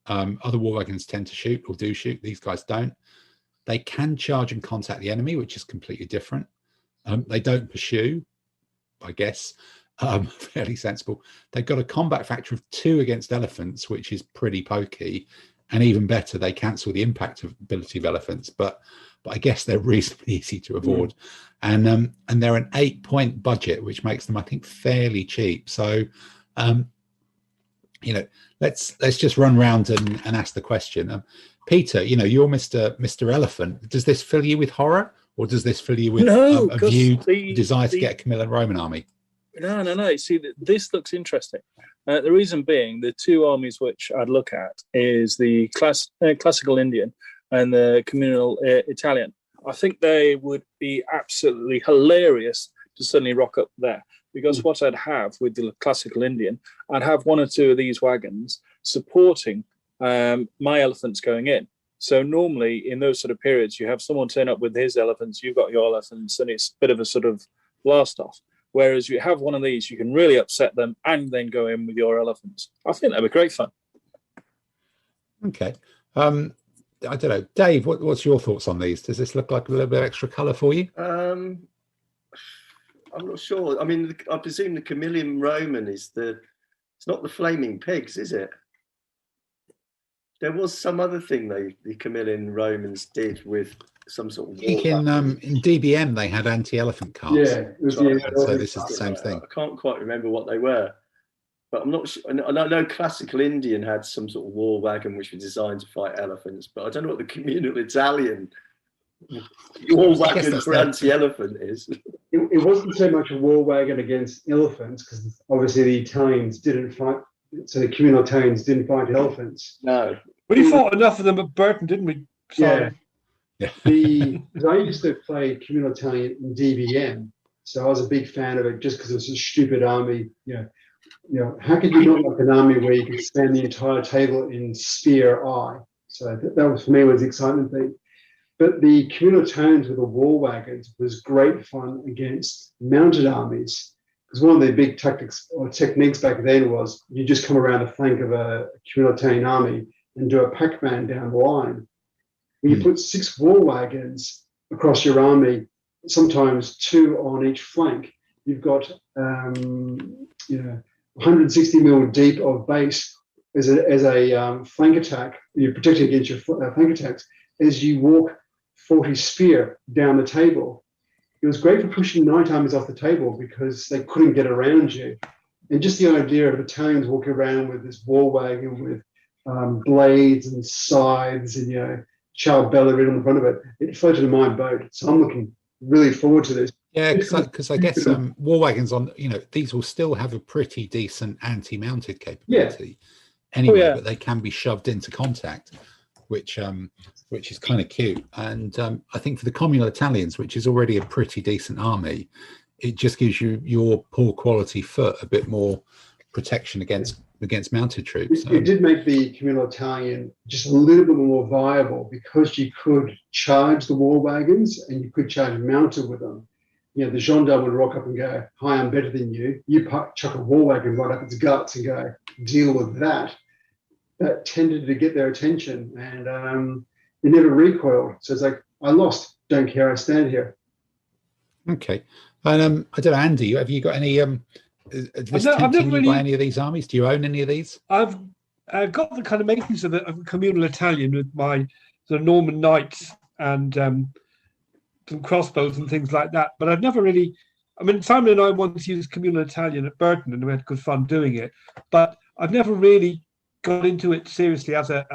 Other war wagons tend to shoot or do shoot. These guys don't. They can charge and contact the enemy, which is completely different. They don't pursue, I guess. Fairly sensible. They've got a combat factor of 2 against elephants, which is pretty pokey. And even better, they cancel the impact ability of elephants. But I guess they're reasonably easy to avoid. And they're an 8-point budget, which makes them, I think, fairly cheap. So, let's just run round and ask the question. Peter, you're Mr. Elephant. Does this fill you with horror, or does this fill you with a desire to get a Camillan Roman army? No. See, this looks interesting. The reason being, the 2 armies which I'd look at is the classical Indian and the communal Italian. I think they would be absolutely hilarious to suddenly rock up there, because what I'd have with the classical Indian, I'd have 1 or 2 of these wagons supporting my elephants going in. So normally in those sort of periods, you have someone turn up with his elephants, you've got your elephants, and it's a bit of a sort of blast off. Whereas you have one of these, you can really upset them and then go in with your elephants. I think that'd be great fun. Okay. I don't know, Dave. What's your thoughts on these? Does this look like a little bit of extra colour for you? I'm not sure. I mean, I presume the Camillan Roman is it's not the flaming pigs, is it? There was some other thing the Camillan Romans did with some sort of. I think in DBM they had anti-elephant carts. Yeah, it was so this is the same thing. I can't quite remember what they were, but I'm not sure. I know classical Indian had some sort of war wagon which was designed to fight elephants, but I don't know what the communal Italian war wagon for anti-elephant is. It wasn't so much a war wagon against elephants, because obviously the Italians didn't fight. So the communal Italians didn't fight elephants. No. We fought enough of them at Burton, didn't we? Yeah. Because I used to play communal Italian in DBM, so I was a big fan of it just because it was a stupid army. How could you not like an army where you could spend the entire table in spear eye? So that was, for me, was the excitement thing. But the communal Italians with the war wagons was great fun against mounted armies. Because one of the big tactics or techniques back then was you just come around the flank of a communal Italian army and do a Pac-Man down the line. When you put 6 war wagons across your army, sometimes 2 on each flank, you've got 160 mil deep of base as a flank attack. You're protecting against your flank attacks as you walk 40 spear down the table. It was great for pushing night armies off the table because they couldn't get around you. And just the idea of battalions walking around with this war wagon with blades and scythes and charbella written on the front of it, it floated in my boat. So I'm looking really forward to this. Yeah, because I guess war wagons these will still have a pretty decent anti-mounted capability anyway, but they can be shoved into contact, which is kind of cute. And I think for the communal Italians, which is already a pretty decent army, it just gives your poor quality foot a bit more protection against mounted troops. It did make the communal Italian just a little bit more viable because you could charge the war wagons and you could charge mounted with them. The gendarme would rock up and go, "Hi, I'm better than you." You chuck a war wagon right up its guts and go, "Deal with that." That tended to get their attention, and they never recoiled. So it's like, I lost. Don't care. I stand here. Okay. And I don't know, Andy, have you got any? I've never really buy any of these armies. Do you own any of these? I've got the kind of makings of a communal Italian with my sort of Norman knights and some crossbows and things like that. But I've never really. I mean, Simon and I once used communal Italian at Burton, and we had good fun doing it. But I've never really got into it seriously as a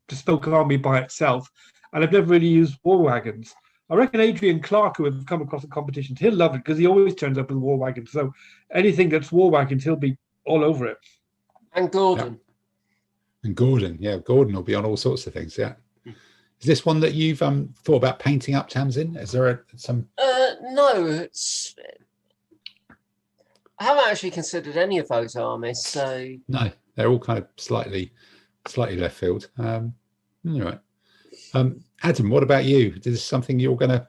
bespoke army by itself, and I've never really used war wagons. I reckon Adrian Clark, who have come across the competitions, he'll love it because he always turns up with war wagons. So anything that's war wagons, he'll be all over it. And Gordon. Yeah. And Gordon, Gordon will be on all sorts of things. Yeah. Is this one that you've thought about painting up, Tamsin? Is there some? No, I haven't actually considered any of those armies. So no, they're all kind of slightly left field. All right. Adam, what about you? Is this something you're going to?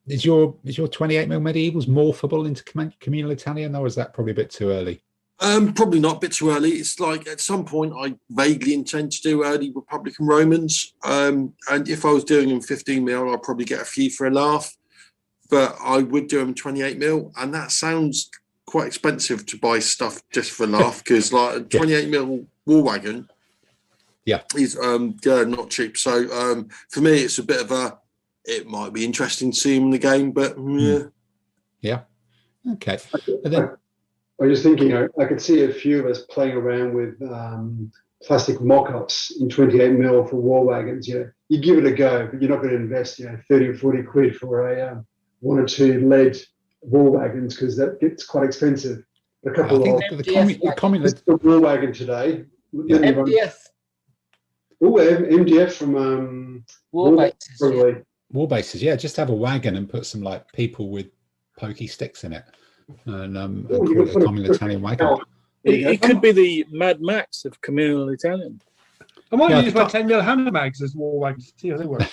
Is your 28mm medievals morphable into communal Italian, or is that probably a bit too early? Probably not, a bit too early. It's like at some point I vaguely intend to do early Republican Romans, and if I was doing them 15mm, I'd probably get a few for a laugh. But I would do them 28mm, and that sounds quite expensive to buy stuff just for a laugh because like a 28mm war wagon. Yeah, he's not cheap. So for me, it's a bit of it might be interesting to see him in the game, but yeah, okay. I was just thinking, I could see a few of us playing around with plastic mock-ups in 28mm for war wagons. You give it a go, but you're not going to invest 30 or 40 quid for a 1 or 2 lead war wagons because that gets quite expensive. A couple of the communist war wagon today. MDF. Oh, MDF from War bases, yeah. Just have a wagon and put some like people with pokey sticks in it, and call it a communal Italian wagon. It could be the Mad Max of communal Italian. I might use my 10mm hammer mags as war wagons. See how they work.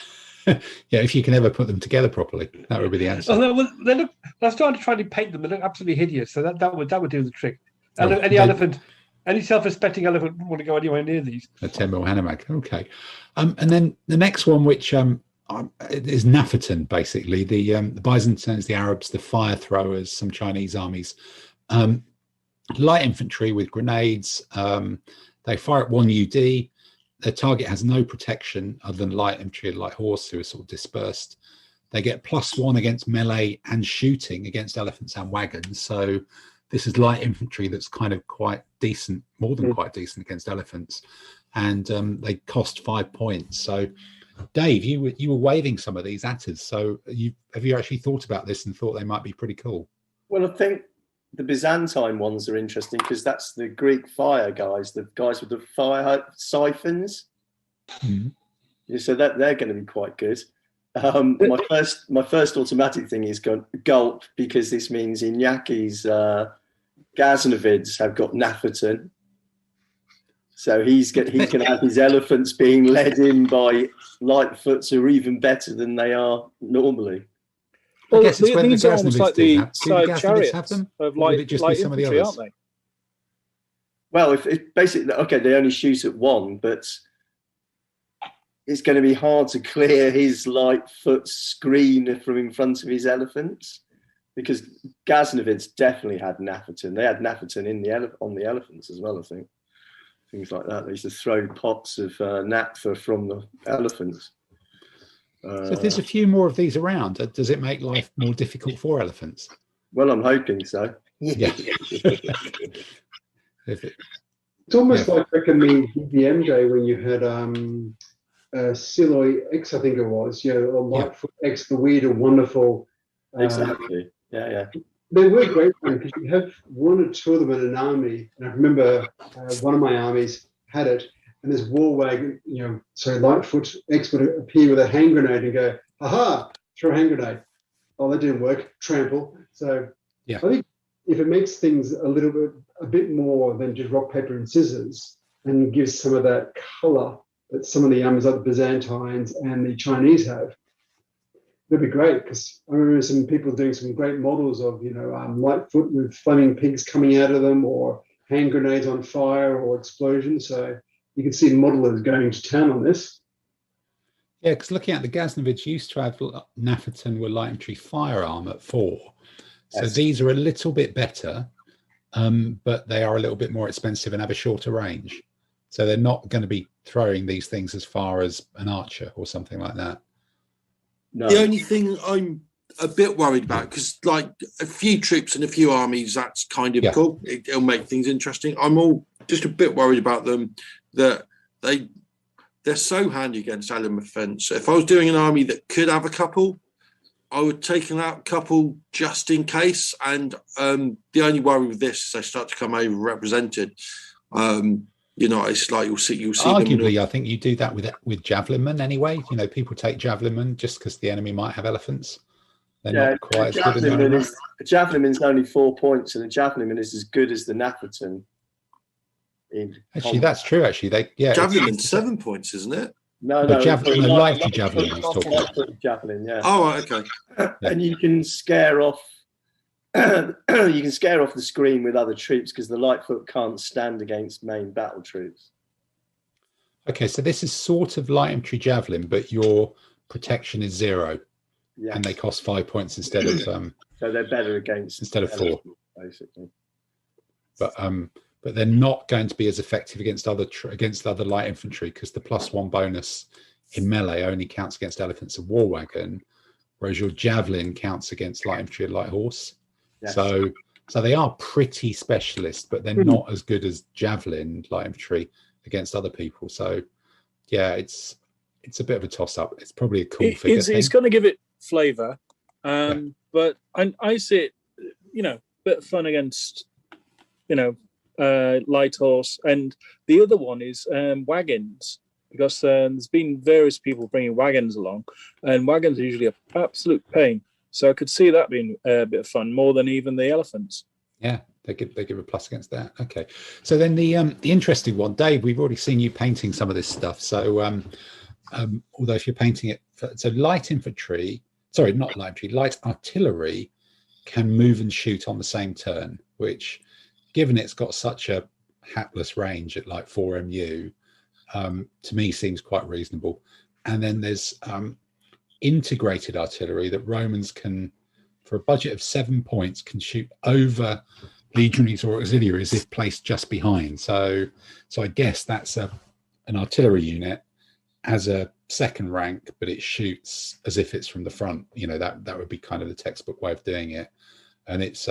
Yeah, if you can ever put them together properly, that would be the answer. They look. I started trying to paint them. They look absolutely hideous. So that would do the trick. Any self-respecting elephant wouldn't want to go anywhere near these. A 10mm Hanomag. Okay. And then the next one, which is Nafatan, basically. The Byzantines, the Arabs, the fire throwers, some Chinese armies. Light infantry with grenades. They fire at 1 UD. Their target has no protection other than light infantry, like horse, who are sort of dispersed. They get +1 against melee and shooting against elephants and wagons. So this is light infantry that's kind of quite decent, more than quite decent against elephants, and they cost 5 points. So, Dave, you were waving some of these at us. So, have you actually thought about this and thought they might be pretty cool? Well, I think the Byzantine ones are interesting because that's the Greek fire guys, the guys with the fire siphons. Mm-hmm. So that they're going to be quite good. My first automatic thing is gulp because this means Inyaki's Ghaznavids have got Nafatan. So he can have his elephants being led in by Lightfoots who are even better than they are normally. Well, these are almost like the side chariots of light infantry, aren't they? Well, if basically, okay, they only shoot at 1, but it's going to be hard to clear his Lightfoot screen from in front of his elephants, because Ghaznavids definitely had Nafferton. They had Nafferton on the elephants as well, I think. Things like that. They used to throw pots of naphtha from the elephants. So if there's a few more of these around, does it make life more difficult for elephants? Well, I'm hoping so. Yeah. It's almost like back in the DVM day when you had Siloi X, I think it was, or Lightfoot X, the weird and wonderful. Exactly. Yeah. They were great fun because you have one or two of them in an army. And I remember one of my armies had it, and this war wagon, Lightfoot X would appear with a hand grenade and go, aha, throw a hand grenade. Oh, that didn't work. Trample. So I think if it makes things a bit more than just rock, paper, and scissors, and gives some of that colour that some of the armies like the Byzantines and the Chinese have, that'd be great. Because I remember some people doing some great models of, Lightfoot with flaming pigs coming out of them, or hand grenades on fire, or explosions. So you can see modelers going to town on this. Yeah, because looking at the Ghaznavids used to have Nafferton with light infantry firearm at 4. So these are a little bit better, but they are a little bit more expensive and have a shorter range. So they're not going to be throwing these things as far as an archer or something like that. No. The only thing I'm a bit worried about, because like a few troops and a few armies, that's kind of cool. It'll make things interesting. I'm all just a bit worried about them, that they're so handy against elephants. So if I was doing an army that could have a couple, I would take out a couple just in case. And the only worry with this is they start to come overrepresented. It's like you'll see. Arguably, I think you do that with javelinmen anyway. People take javelinmen just because the enemy might have elephants. They're not quite as good as a javelinman's only 4 points, and a javelinman is as good as the Nafferton. Actually, that's true. Actually, javelinman's 7 points, isn't it? No, light javelin. Javelin, yeah. Oh, right, okay. And you can scare off. You can scare off the screen with other troops because the Lightfoot can't stand against main battle troops. Okay, so this is sort of light infantry javelin, but your protection is 0, and they cost 5 points instead of. So they're better instead of 4, basically. But they're not going to be as effective against other light infantry, because the +1 bonus in melee only counts against elephants and war wagon, whereas your javelin counts against light infantry and light horse. Yes. So they are pretty specialist, but they're not as good as javelin light infantry against other people. So yeah, it's a bit of a toss up. It's probably a cool figure. It's going to give it flavour, but I see it, a bit of fun against, light horse, and the other one is wagons, because there's been various people bringing wagons along, and wagons are usually an absolute pain. So I could see that being a bit of fun, more than even the elephants. Yeah, they give a plus against that. Okay, so then the interesting one, Dave, we've already seen you painting some of this stuff. So although if you're painting it, so light artillery can move and shoot on the same turn, which, given it's got such a hapless range at like 4 MU, to me seems quite reasonable. And then there's integrated artillery that Romans can, for a budget of 7 points, can shoot over legionaries or auxiliaries if placed just behind. So I guess that's an artillery unit as a second rank, but it shoots as if it's from the front. That would be kind of the textbook way of doing it. And it's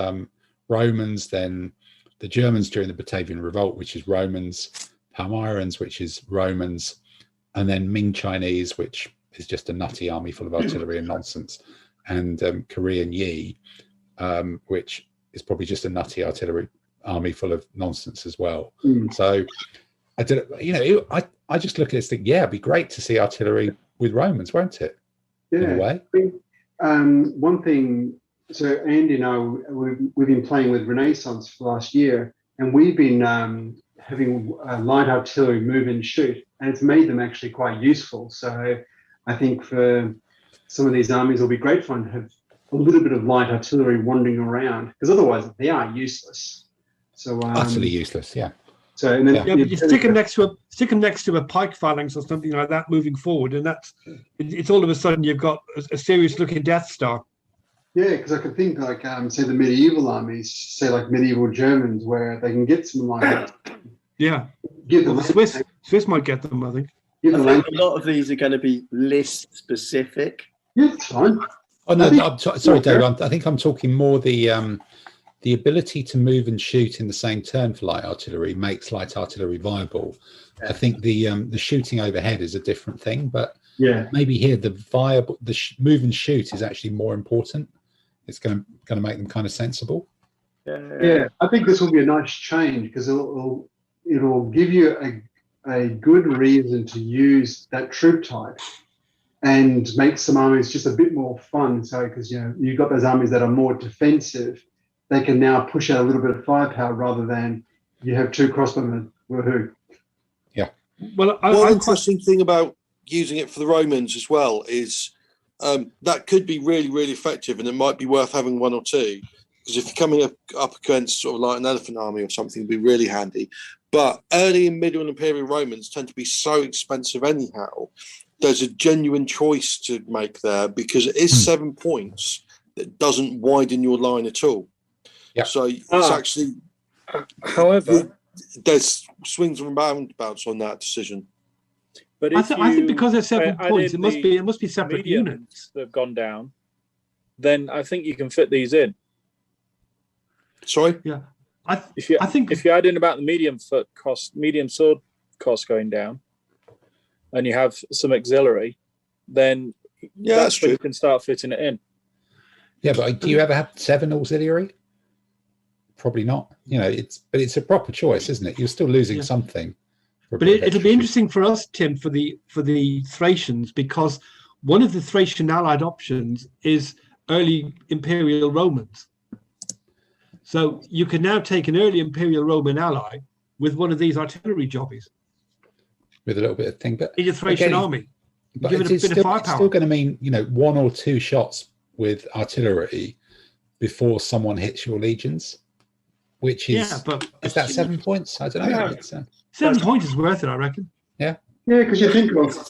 Romans, then the Germans during the Batavian Revolt, which is Romans, Palmyrans, which is Romans, and then Ming Chinese, which is just a nutty army full of artillery and nonsense, and Korean Yi, which is probably just a nutty artillery army full of nonsense as well. So I just look at this and think, it'd be great to see artillery with Romans, won't it? Yeah. In a way. One thing, so Andy and I, we've been playing with Renaissance for last year, and we've been having light artillery move and shoot, and it's made them actually quite useful. So I think for some of these armies, it'll be great fun to have a little bit of light artillery wandering around, because otherwise they are useless. So utterly useless, yeah. So and then yeah, but you stick them next to a pike phalanx or something like that moving forward, and it's all of a sudden you've got a serious looking Death Star. Yeah, because I could think like say the medieval armies, say like medieval Germans, where they can get something like that. Yeah, Give them the Swiss might get them, I think. I think a lot of these are going to be list specific. Yeah, it's fine. Oh no, sorry, Dave. I think I'm talking more the ability to move and shoot in the same turn for light artillery makes light artillery viable. Yeah. I think the shooting overhead is a different thing, but maybe here the move and shoot is actually more important. It's going to make them kind of sensible. Yeah, I think this will be a nice change because it'll give you a good reason to use that troop type and make some armies just a bit more fun. So because you've got those armies that are more defensive, they can now push out a little bit of firepower rather than you have two crossbowmen. Woohoo! Yeah. Well, one interesting thing about using it for the Romans as well is that could be really, really effective, and it might be worth having one or two. Because if you're coming up against sort of like an elephant army or something, it'd be really handy. But early and middle Imperial Romans tend to be so expensive anyhow. There's a genuine choice to make there because it is 7 points that doesn't widen your line at all. Yeah. So it's actually, however, there's swings and roundabouts on that decision. But I think because there's 7 points, it must be separate units that have gone down. Then I think you can fit these in. Sorry. Yeah. If you add in about the medium sword cost going down, and you have some auxiliary, then that's true. You can start fitting it in. Yeah, but do you ever have 7 auxiliary? Probably not. It's a proper choice, isn't it? You're still losing something. But it'll be interesting for us, Tim, for the Thracians, because one of the Thracian allied options is early Imperial Romans. So you can now take an early Imperial Roman ally with one of these artillery jobbies. With a little bit of thing, but in your Thracian army. But it's still going to mean, 1 or 2 shots with artillery before someone hits your legions, which is is that 7 points? I don't know. Yeah. 7 points is worth it, I reckon. Yeah. Yeah, because you think of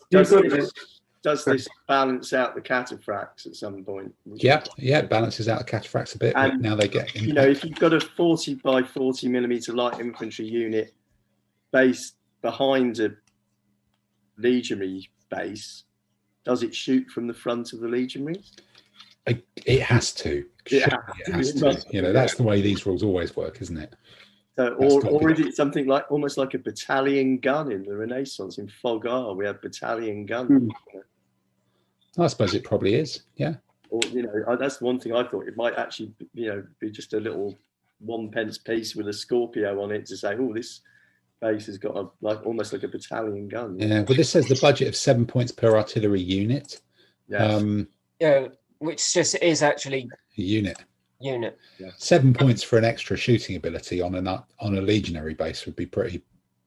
does this balance out the cataphracts at some point? Yeah, it balances out the cataphracts a bit. And now they get impact. If you've got a 40 by 40 millimeter light infantry unit based behind a legionary base, does it shoot from the front of the legionaries? It has to. It has to. That's the way these rules always work, isn't it? So, or is it something like almost like a battalion gun in the Renaissance? In Fogar, we have battalion guns. I suppose it probably is. Yeah. Or that's one thing I thought. It might actually, be just a little 1 pence piece with a Scorpio on it to say, "Oh, this base has got almost like a battalion gun." Yeah. Well, this says the budget of 7 points per artillery unit. Yes. Which just is actually a unit. Yeah. 7 points for an extra shooting ability on a legionary base would be pretty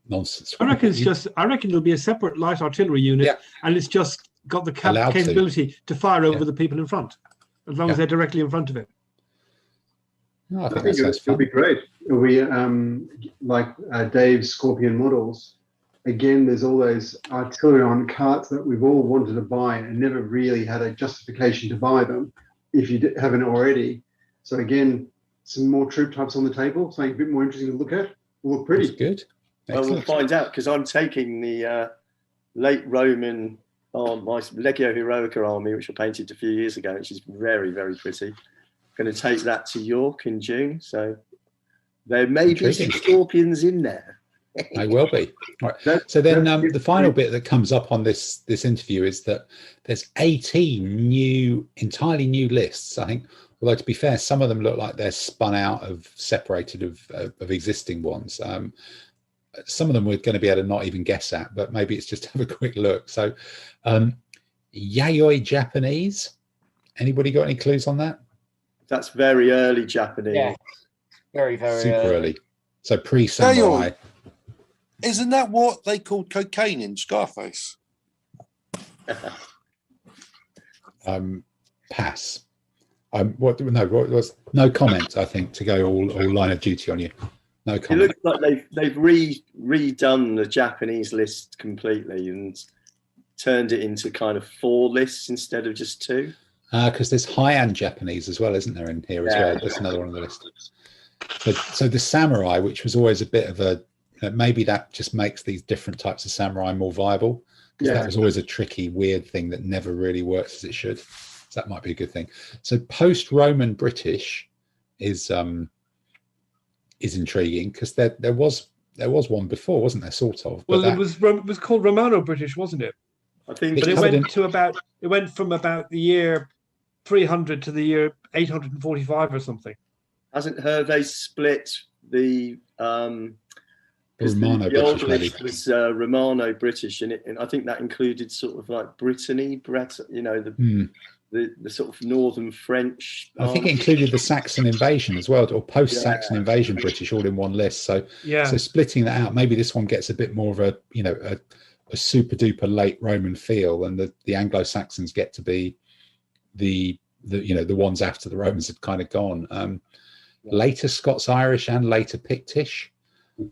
nonsense. I reckon it'll be a separate light artillery unit, and it's just got the capability to fire over the people in front, as long as they're directly in front of it. No, I think it'll be great. It'll be like Dave's Scorpion models. Again, there's all those artillery on carts that we've all wanted to buy and never really had a justification to buy them if you haven't already. So again, some more troop types on the table, something a bit more interesting to look at. Will look pretty good. Well, we'll find out because I'm taking the late Roman my Legio Heroica army, which I painted a few years ago, which is very, very pretty. Going to take that to York in June. So there may be some scorpions in there. They will be. Right. So then the final bit that comes up on this interview is that there's 18 entirely new lists, I think. Although to be fair, some of them look like they're spun out separated of existing ones. Some of them we're going to be able to not even guess at, but maybe it's just have a quick look. So Yayoi Japanese. Anybody got any clues on that? That's very early Japanese. Yeah. Very, very super early. So pre-samurai. Isn't that what they called cocaine in Scarface? Pass. What was no comment? I think to go all line of duty on you. No It comment. looks like they've redone the Japanese list completely and turned it into kind of 4 lists instead of just 2. Because there's high-end Japanese as well, isn't there, in here as well? That's another one on the list. So the samurai, which was always a bit of a, maybe that just makes these different types of samurai more viable, because that was always a tricky, weird thing that never really works as it should. So that might be a good thing. So post-Roman British is intriguing, because there was one before, wasn't there? Sort of. Well, it was called Romano British, wasn't it? I think, but it went from about the year 300 to the year 845 or something. Hasn't Hervé split the Romano the old British, list was Romano British, and I think that included sort of like Brittany, the sort of northern French. I think it included the Saxon invasion as well, or post-Saxon invasion British, all in one list. So splitting that out, maybe this one gets a bit more of a a super duper late Roman feel, and the Anglo-Saxons get to be the ones after the Romans had kind of gone. Later Scots-Irish and later Pictish.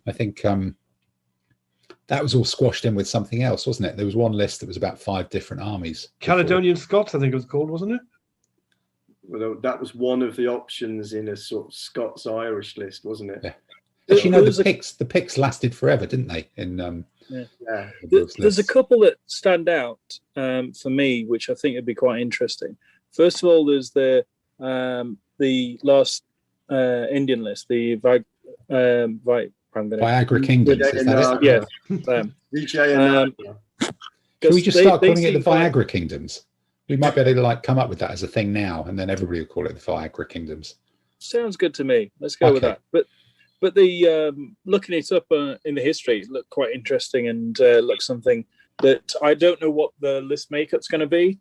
I think that was all squashed in with something else, wasn't it? There was one list that was about 5 different armies. Caledonian Scots, I think it was called, wasn't it? Well, that was one of the options in a sort of Scots-Irish list, wasn't it? Yeah. But the Picts lasted forever, didn't they? There's a couple that stand out for me, which I think would be quite interesting. First of all, there's the last Indian list, the Viagra Kingdoms. Is that it? Yeah. Can we just start calling it the Viagra Kingdoms? We might be able to come up with that as a thing now, and then everybody will call it the Viagra Kingdoms. Sounds good to me. Let's go with that. But the looking it up in the history, it looked quite interesting, and looks something that I don't know what the list makeup's going to be,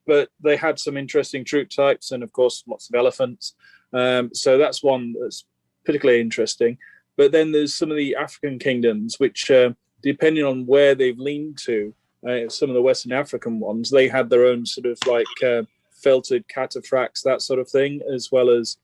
but they had some interesting troop types, and of course lots of elephants. So that's one that's particularly interesting. But then there's some of the African kingdoms, which depending on where they've leaned to, some of the Western African ones, they had their own sort of felted cataphracts, that sort of thing, as well as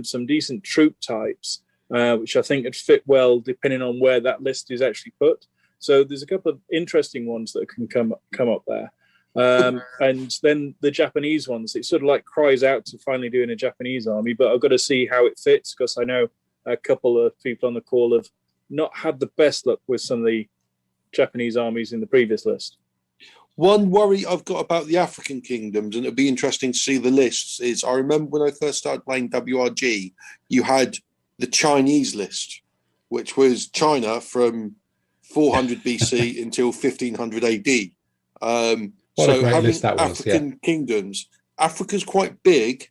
some decent troop types, which I think would fit well depending on where that list is actually put. So there's a couple of interesting ones that can come up there. And then the Japanese ones, it sort of cries out to finally doing a Japanese army, but I've got to see how it fits, because I know a couple of people on the call have not had the best luck with some of the Japanese armies in the previous list. One worry I've got about the African kingdoms, and it'd be interesting to see the lists, is I remember when I first started playing WRG, you had the Chinese list, which was China from 400 BC until 1500 AD. So having African kingdoms, Africa's quite big,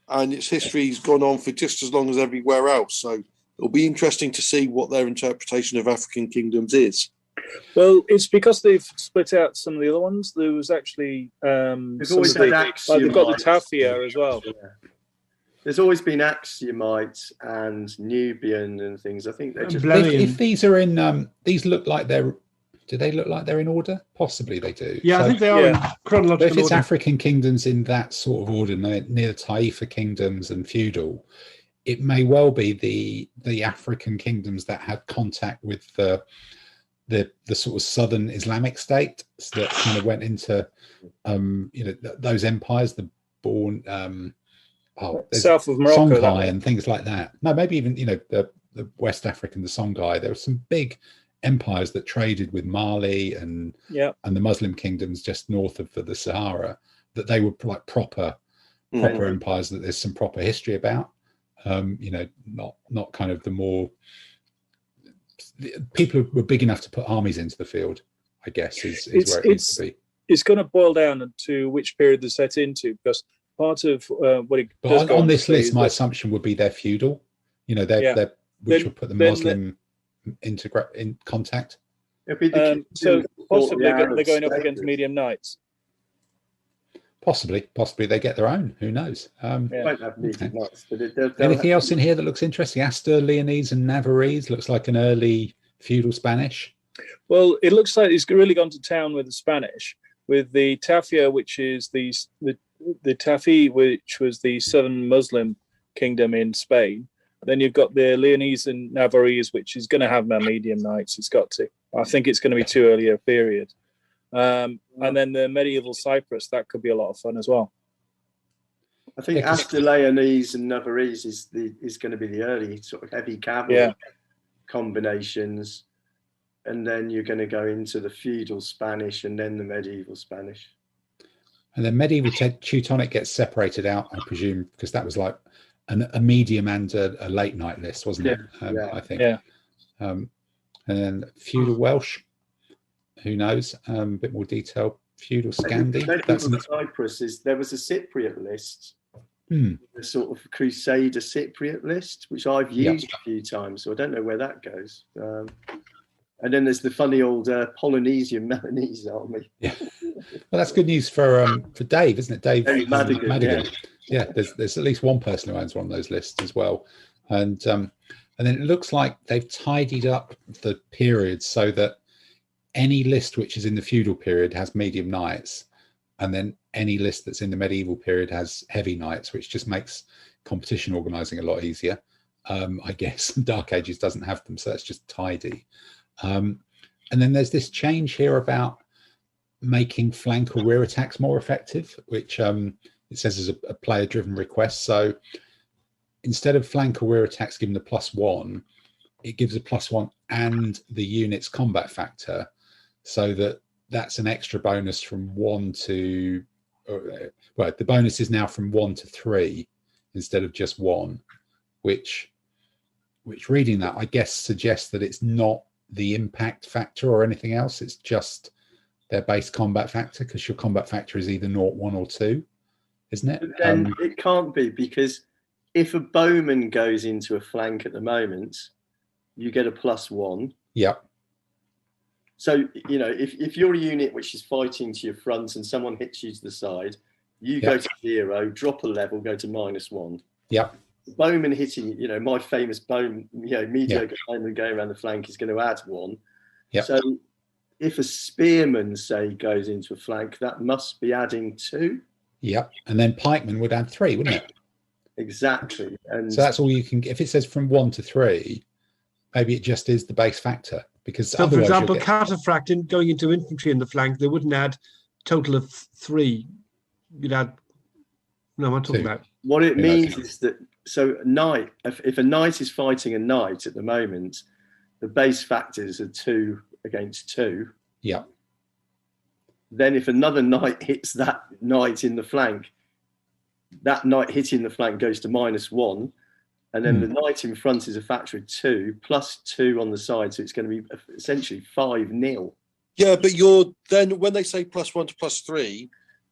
and its history's gone on for just as long as everywhere else. So it'll be interesting to see what their interpretation of African kingdoms is. Well, it's because they've split out some of the other ones. There was actually there's always they've got the Tafia as well. Yeah. There's always been Axiomites and Nubian and things. I think they're just. If these are in, these look like they're. Do they look like they're in order? Possibly they do. Yeah, I think they are in chronological order. If it's African kingdoms in that sort of order, near the Taifa kingdoms and feudal, it may well be the African kingdoms that had contact with the sort of southern Islamic state that kind of went into those empires, the south of Morocco, Songhai and things like that. No, maybe even the West African, the Songhai. There were some big empires that traded with Mali and the Muslim kingdoms just north of the Sahara, that they were like proper empires that there's some proper history about. Not kind of the more people who were big enough to put armies into the field, I guess, is where it needs to be. It's going to boil down to which period they're set into, because part of what it does on this list, my assumption would be they're feudal. Which would put the Muslim in contact. So possibly they're going up against medium knights. Possibly they get their own. Who knows? Won't have medium knights, but anything else in here that looks interesting? Astur, Leonese, and Navarrese looks like an early feudal Spanish. Well, it looks like it's really gone to town with the Spanish, with the Tafia, which is the Tafi, which was the southern Muslim kingdom in Spain. Then you've got the Leonese and Navarrese, which is going to have medium knights. It's got to. I think it's going to be too early a period. And then the medieval Cyprus, that could be a lot of fun as well. I think after Leonese and Navarrese is going to be the early sort of heavy cavalry combinations, and then you're going to go into the feudal Spanish and then the medieval Spanish. And then medieval Teutonic gets separated out, I presume, because that was like a medium and a late night list, wasn't it? I think. Yeah. And then feudal Welsh, who knows? A bit more detail. Feudal Scandi. Medieval Cyprus there was a Cypriot list, a sort of Crusader Cypriot list, which I've used a few times, so I don't know where that goes. And then there's the funny old Polynesian Melanese army. Yeah, well, that's good news for Dave, isn't it? Dave Madigan. Yeah, there's at least one person who owns one of those lists as well, and then it looks like they've tidied up the periods so that any list which is in the feudal period has medium knights, and then any list that's in the medieval period has heavy knights, which just makes competition organising a lot easier. I guess Dark Ages doesn't have them, so it's just tidy. And then there's this change here about making flank or rear attacks more effective, which it says is a player-driven request. So instead of flank or rear attacks given the +1, it gives a +1 and the unit's combat factor, so that's an extra bonus from 1 to, the bonus is now from 1 to 3 instead of just 1, which reading that, I guess, suggests that it's not the impact factor or anything else. It's just their base combat factor, because your combat factor is either 0, 1 or 2, isn't it? But then it can't be, because if a bowman goes into a flank at the moment, you get a +1. Yeah. So, if you're a unit which is fighting to your front and someone hits you to the side, you go to 0, drop a level, go to -1. Yeah. Bowman hitting, my famous bowman, mediocre bowman going around the flank is going to add 1. Yeah. So if a spearman, say, goes into a flank, that must be adding 2. Yeah. And then pikeman would add 3, wouldn't it? Exactly. And so that's all you can, if it says from 1 to 3, maybe it just is the base factor. Because so, for example, cataphracts going into infantry in the flank, they wouldn't add total of 3. You'd add. No, I'm not talking 2. about. What it means is that, so knight, if a knight is fighting a knight at the moment, the base factors are 2 against 2. Yeah. Then if another knight hits that knight in the flank, that knight hitting the flank goes to -1. And then the knight in front is a factor of 2 plus 2 on the side. So it's going to be essentially 5-0. Yeah, but then when they say +1 to +3,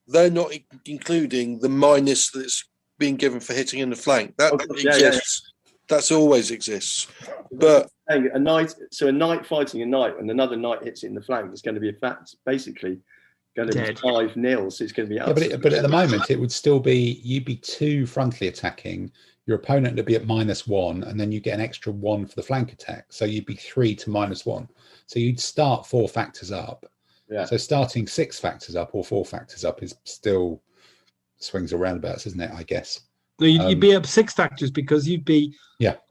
they're not including the minus that's being given for hitting in the flank. That exists. Yeah. That's always exists. But a knight fighting a knight and another knight hits it in the flank is going to be basically going to be 5-0. So it's going to be but at the moment it would still be, you'd be 2 frontally attacking. Your opponent would be at -1, and then you get an extra 1 for the flank attack. So you'd be 3 to -1. So you'd start 4 factors up. Yeah. So starting 6 factors up or 4 factors up is still swings or roundabouts, isn't it? I guess. No, you'd be up 6 factors, because you'd be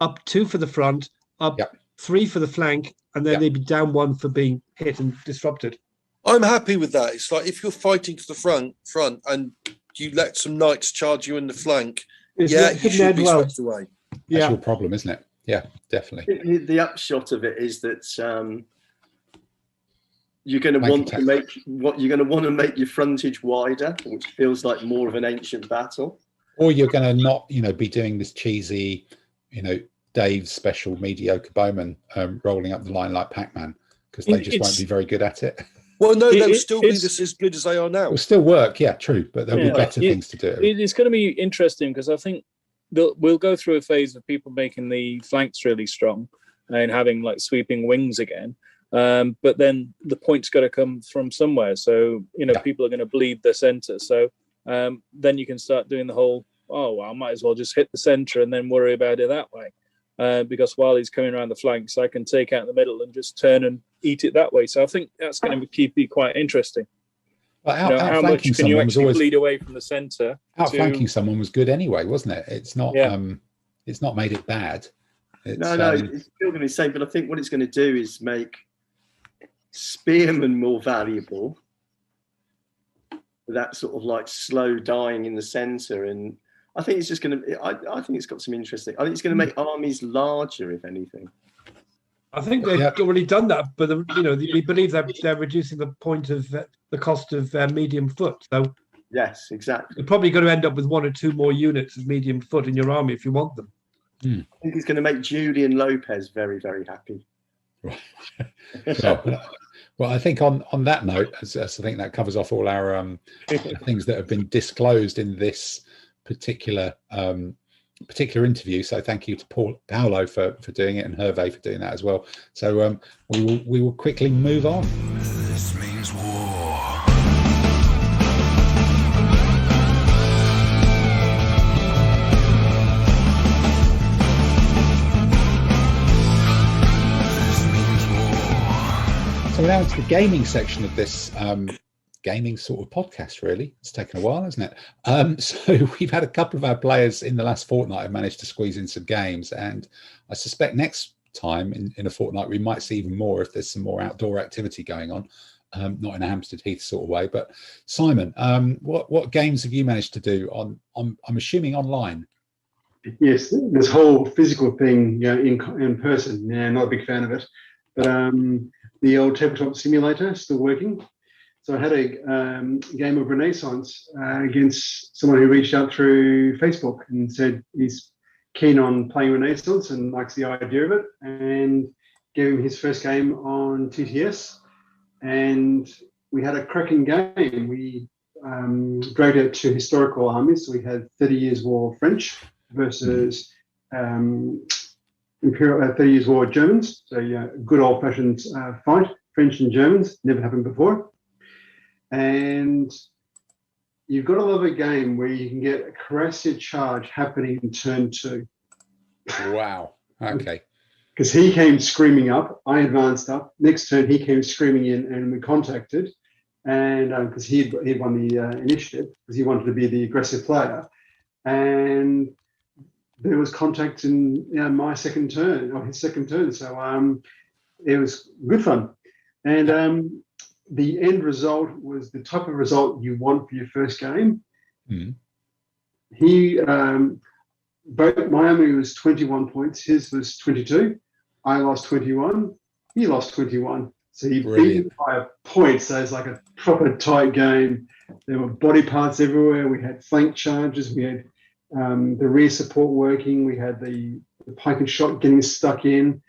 up 2 for the front, up 3 for the flank, and then they'd be down 1 for being hit and disrupted. I'm happy with that. It's like if you're fighting to the front and you let some knights charge you in the flank, you should be swept away. That's your problem, isn't it? Yeah, definitely. The upshot of it is that you're going to want to make your frontage wider, which feels like more of an ancient battle. Or you're going to not, be doing this cheesy, Dave's special mediocre bowman rolling up the line like Pac-Man, because they just won't be very good at it. Well, no, they'll still be as good as they are now. It'll still work, true, but there'll be better things to do. It's going to be interesting, because I think we'll go through a phase of people making the flanks really strong and having like sweeping wings again. But then the point's got to come from somewhere. So, people are going to bleed the centre. So then you can start doing the whole, I might as well just hit the centre and then worry about it that way. Because while he's coming around the flanks, I can take out the middle and just turn and eat it that way. So I think that's going to be quite interesting. But how much can you actually bleed away from the centre? Outflanking someone was good anyway, wasn't it? It's not. it's not made it bad. It's, no, it's still going to be the same. But I think what it's going to do is make spearmen more valuable. That sort of like slow dying in the centre, and I think it's just going to. I think it's got some interesting. I think it's going to make armies larger, if anything. I think they've already done that, but we believe that they're reducing the point of the cost of medium foot. So yes, exactly. You're probably going to end up with 1 or 2 more units of medium foot in your army if you want them. I think it's going to make Julian Lopez very, very happy. Well, I think on that note, as I think that covers off all our things that have been disclosed in this particular interview. So thank you to Paolo for doing it, and Hervé for doing that as well. So we will quickly move on. This means war. So now into the gaming section of this gaming sort of podcast, really. It's taken a while, hasn't it? So we've had a couple of our players in the last fortnight have managed to squeeze in some games, and I suspect next time in a fortnight we might see even more if there's some more outdoor activity going on, not in a Hampstead Heath sort of way. But Simon, what games have you managed to do I'm assuming online? Yes, this whole physical thing, in person. Yeah, not a big fan of it, but the old tabletop simulator still working. So I had a game of Renaissance against someone who reached out through Facebook and said he's keen on playing Renaissance and likes the idea of it, and gave him his first game on TTS. And we had a cracking game. We dragged it to historical armies. So we had 30 Years' War French versus Imperial 30 Years' War Germans. So yeah, good old-fashioned fight, French and Germans, never happened before. And you've got to love a game where you can get a Cuirassier charge happening in turn 2. Wow. Okay. Because he came screaming up, I advanced up. Next turn, he came screaming in, and we contacted. And because he'd won the initiative, because he wanted to be the aggressive player. And there was contact in my second turn, or his second turn. So it was good fun. And the end result was the type of result you want for your first game. He, both my army was 21 points, his was 22. I lost 21, he lost 21. So he beat me by a point. So it's like a proper tight game. There were body parts everywhere. We had flank charges. We had the rear support working. We had the pike and shot getting stuck in.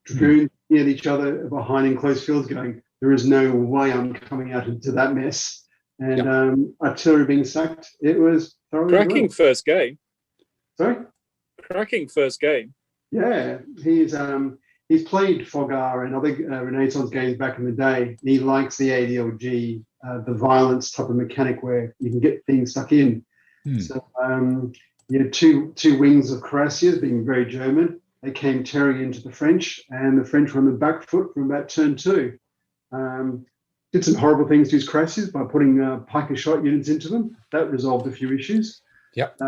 Dragoons at each other behind enclosed fields going, there is no way I'm coming out into that mess. And artillery being sacked. It was thoroughly cracking first game. Sorry? Cracking first game. Yeah. He's played Fogar and other Renaissance games back in the day. And he likes the ADLG, the violence type of mechanic where you can get things stuck in. So you had two wings of Cuirassiers being very German. They came tearing into the French, and the French were on the back foot from about turn 2. Did some horrible things to his Cuirassiers by putting pike and shot units into them. That resolved a few issues. Yep.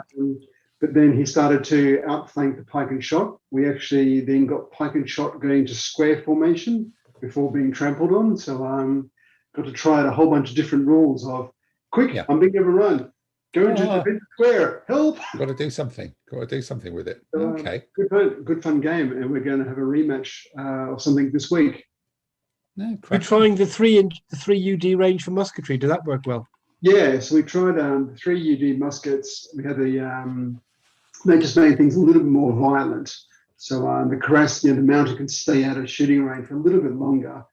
But then he started to outflank the pike and shot. We actually then got pike and shot going into square formation before being trampled on. So got to try out a whole bunch of different rules of, quick, I'm being overrun. Go into the defensive square, help. Got to do something. Got to do something with it. So, okay. Good fun game. And we're going to have a rematch or something this week. No, we're trying the 3 UD range for musketry. Did that work well? Yeah, so we tried the 3 UD muskets. We had the they just made things a little bit more violent. So the Cuirassier, the mounted can stay out of shooting range for a little bit longer.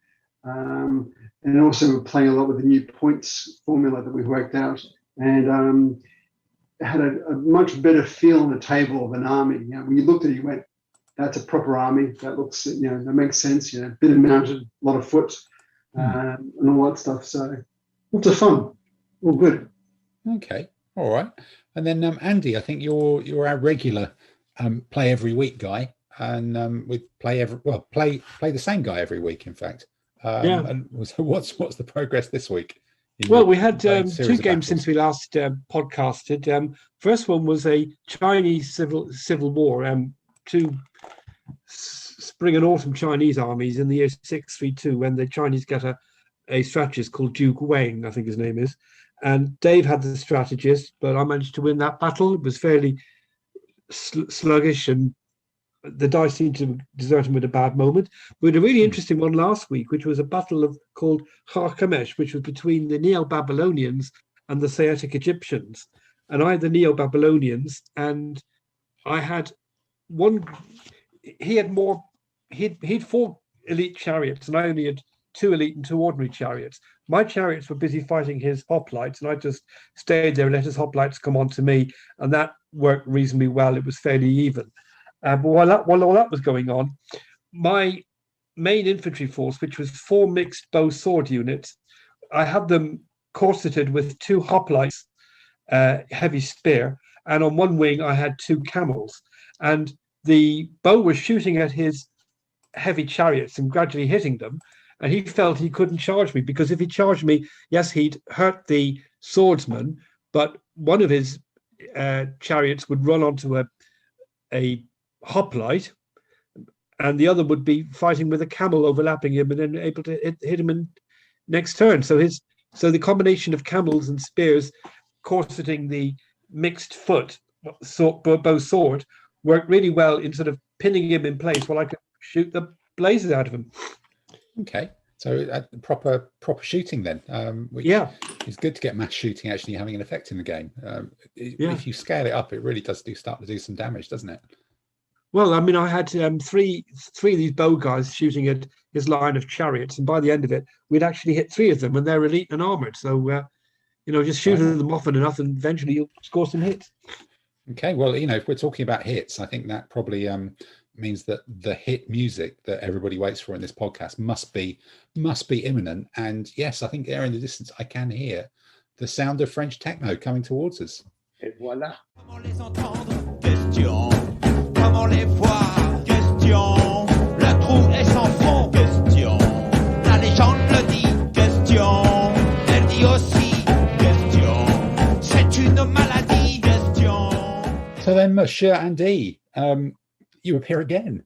And also we're playing a lot with the new points formula that we've worked out, and had a much better feel on the table of an army. When you looked at it, you went, that's a proper army. That looks, that makes sense. Bit of mounted, a lot of foot, and all that stuff. So lots of fun. All good. Okay. All right. And then Andy, I think you're our regular play every week guy, and we play the same guy every week. In fact, And so what's the progress this week? Well, we had two games since we last podcasted. First one was a Chinese civil war, two spring and autumn Chinese armies in the year 632, when the Chinese get a strategist called Duke Wang, I think his name is. And Dave had the strategist, but I managed to win that battle. It was fairly sluggish, and the dice seemed to desert him at a bad moment. We had a really interesting one last week, which was a battle called Carchemish, which was between the Neo-Babylonians and the Saitic Egyptians. And I had the Neo-Babylonians, and I had one. He had more. He'd 4 elite chariots, and I only had 2 elite and 2 ordinary chariots. My chariots were busy fighting his hoplites, and I just stayed there and let his hoplites come on to me, and that worked reasonably well. It was fairly even. But while all that was going on, my main infantry force, which was 4 mixed bow sword units, I had them corseted with 2 hoplites, heavy spear, and on one wing I had 2 camels. And the bow was shooting at his heavy chariots and gradually hitting them. And he felt he couldn't charge me, because if he charged me, yes, he'd hurt the swordsman, but one of his chariots would run onto a hoplite, and the other would be fighting with a camel overlapping him and then able to hit him in next turn. So the combination of camels and spears corseting the mixed foot bow sword worked really well in sort of pinning him in place while I could shoot the blazes out of him. Okay, so proper shooting then. It's good to get mass shooting actually having an effect in the game. If you scale it up, it really does start to do some damage, doesn't it? Well, I mean, I had three of these bow guys shooting at his line of chariots, and by the end of it, we'd actually hit 3 of them, and they're elite and armored. So, just shooting them often enough, and eventually you'll score some hits. Okay, well, if we're talking about hits, I think that probably means that the hit music that everybody waits for in this podcast must be imminent. And yes, I think there in the distance I can hear the sound of French techno coming towards us. Et voilà. Comment les entendre? Question. Comment les voir? Question. Le trou est sans fond? Question. La légende le dit? Question. Elle dit aussi? Question. C'est une maladie? Question. So then, Monsieur Andy, you appear again.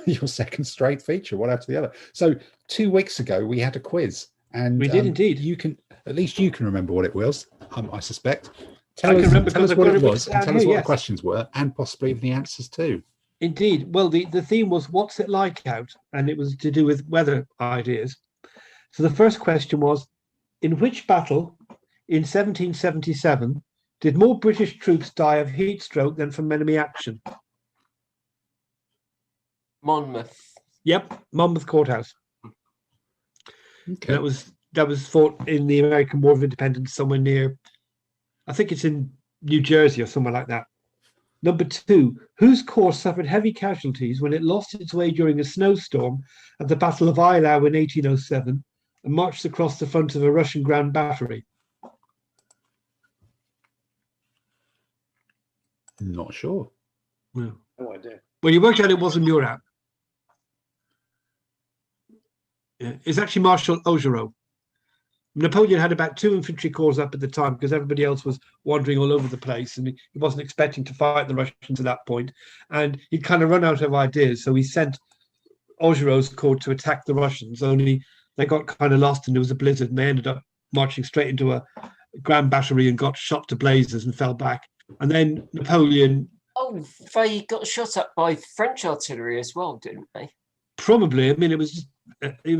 Your second straight feature, one after the other. So 2 weeks ago we had a quiz, and we did indeed. You can remember what it was. I suspect. Tell us what it was, and tell us what the questions were, and possibly the answers too. Indeed. Well, the theme was "What's it like out?" and it was to do with weather ideas. So the first question was, in which battle in 1777 did more British troops die of heat stroke than from enemy action? Monmouth. Yep, Monmouth Courthouse. Okay. That was fought in the American War of Independence somewhere near, I think it's in New Jersey or somewhere like that. Number 2, whose corps suffered heavy casualties when it lost its way during a snowstorm at the Battle of Eylau in 1807 and marched across the front of a Russian ground battery? Not sure. Well, No idea. Well, you worked out it wasn't Murat. It's actually Marshal Augereau. Napoleon had about 2 infantry corps up at the time because everybody else was wandering all over the place, and he wasn't expecting to fight the Russians at that point. And he'd kind of run out of ideas, so he sent Augereau's corps to attack the Russians. Only they got kind of lost, and there was a blizzard, and they ended up marching straight into a ground battery and got shot to blazes and fell back. And then Napoleon. Oh, they got shot at by French artillery as well, didn't they? Probably. I mean, it was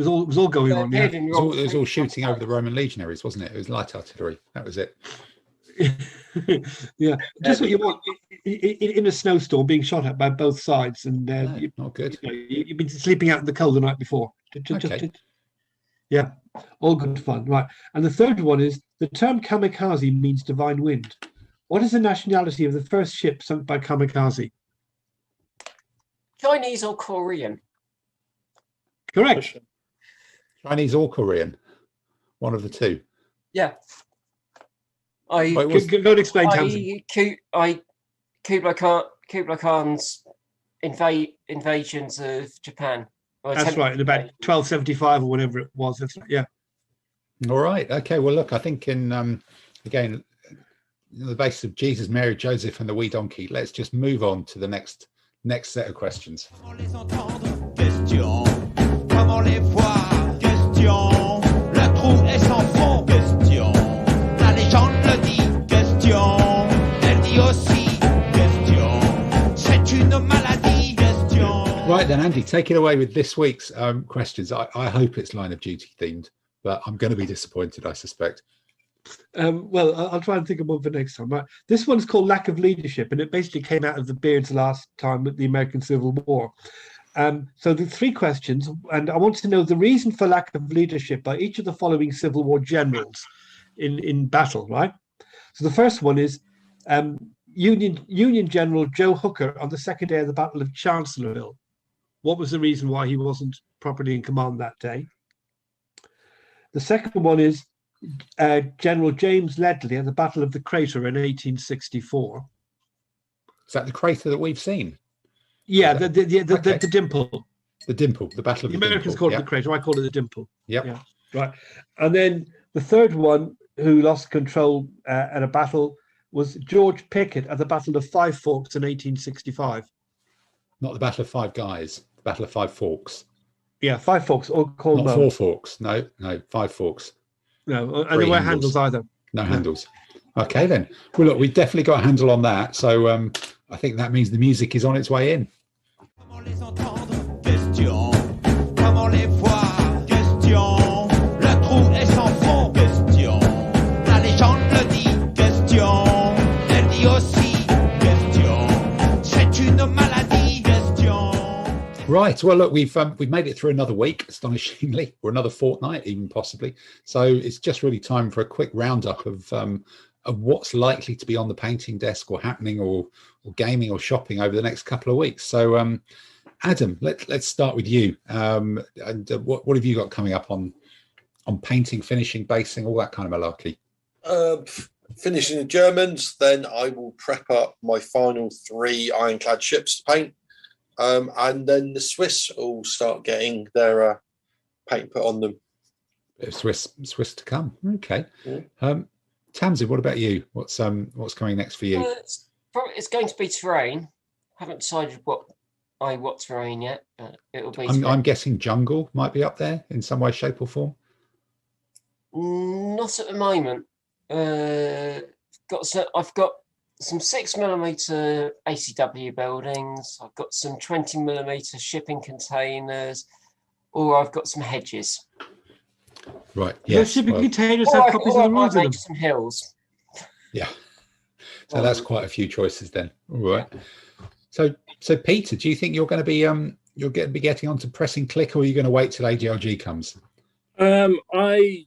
all going on. Yeah. It was all shooting over the Roman legionaries, wasn't it? It was light artillery. That was it. Yeah, just what you want in a snowstorm, being shot at by both sides, and not good. You've been sleeping out in the cold the night before. Yeah, all good fun, right? And the third one is the term kamikaze means divine wind. What is the nationality of the first ship sunk by kamikaze? Chinese or Korean? Correct. Chinese or Korean, one of the two. Yeah. Go and explain, Townsend. Kublai Khan's invasions of Japan. That's right, in about 1275 or whatever it was. That's right, yeah. All right. Okay. Well, look, I think again, the basis of Jesus, Mary, Joseph, and the wee donkey. Let's just move on to the next set of questions. Comment les entendre? Question. Comment les voir? Question. Le trou est sans fond? Question. La légende le dit? Question. Elle dit aussi? Question. C'est une maladie? Question. Right then, Andy, take it away with this week's questions. I hope it's Line of Duty themed, but I'm going to be disappointed, I suspect. Well, I'll try and think of one for next time. Right. This one's called Lack of Leadership, and it basically came out of the Beards last time with the American Civil War. So the 3 questions, and I want to know the reason for lack of leadership by each of the following Civil War generals in battle, right? So the first one is Union General Joe Hooker on the second day of the Battle of Chancellorsville. What was the reason why he wasn't properly in command that day? The second one is General James Ledley at the Battle of the Crater in 1864. Is that the crater that we've seen? Yeah, the dimple. The dimple, the Battle of the Americans Dimple. call it the crater. I call it the dimple. Yep. Yeah. Right. And then the third one, who lost control at a battle, was George Pickett at the Battle of Five Forks in 1865. Not the Battle of Five Guys, the Battle of Five Forks. Yeah, Five Forks, or called Not Four Forks. No, Five Forks. No, and there were handles either. No handles. Okay, then. Well, look, we've definitely got a handle on that. So I think that means the music is on its way in. Comment les entendre? Question. Comment les voir? Question. Le trou est sans fond? Question. La légende le dit? Question. Elle dit aussi? Question. C'est une maladie? Question. Right. Well, look, we've made it through another week, astonishingly, or another fortnight, even possibly. So it's just really time for a quick roundup of what's likely to be on the painting desk or happening or gaming or shopping over the next couple of weeks. So, Adam, let's start with you. And what have you got coming up on painting, finishing, basing, all that kind of malarkey? Finishing the Germans, then I will prep up my final 3 ironclad ships to paint. And then the Swiss will start getting their paint put on them. Bit of Swiss to come. Okay. Yeah. Tamsin, what about you? What's coming next for you? It's going to be terrain. Haven't decided what terrain yet, but it'll be. I'm guessing jungle might be up there in some way, shape, or form. Not at the moment. I've got some 6mm ACW buildings. I've got some 20mm shipping containers, or I've got some hedges. Right. Your Yes. shipping well, containers have copies of the rules in them. Make some hills. Yeah. So that's quite a few choices then. All right. So Peter, do you think you're going to be you're going to be getting onto pressing click, or are you going to wait till ADLG comes? I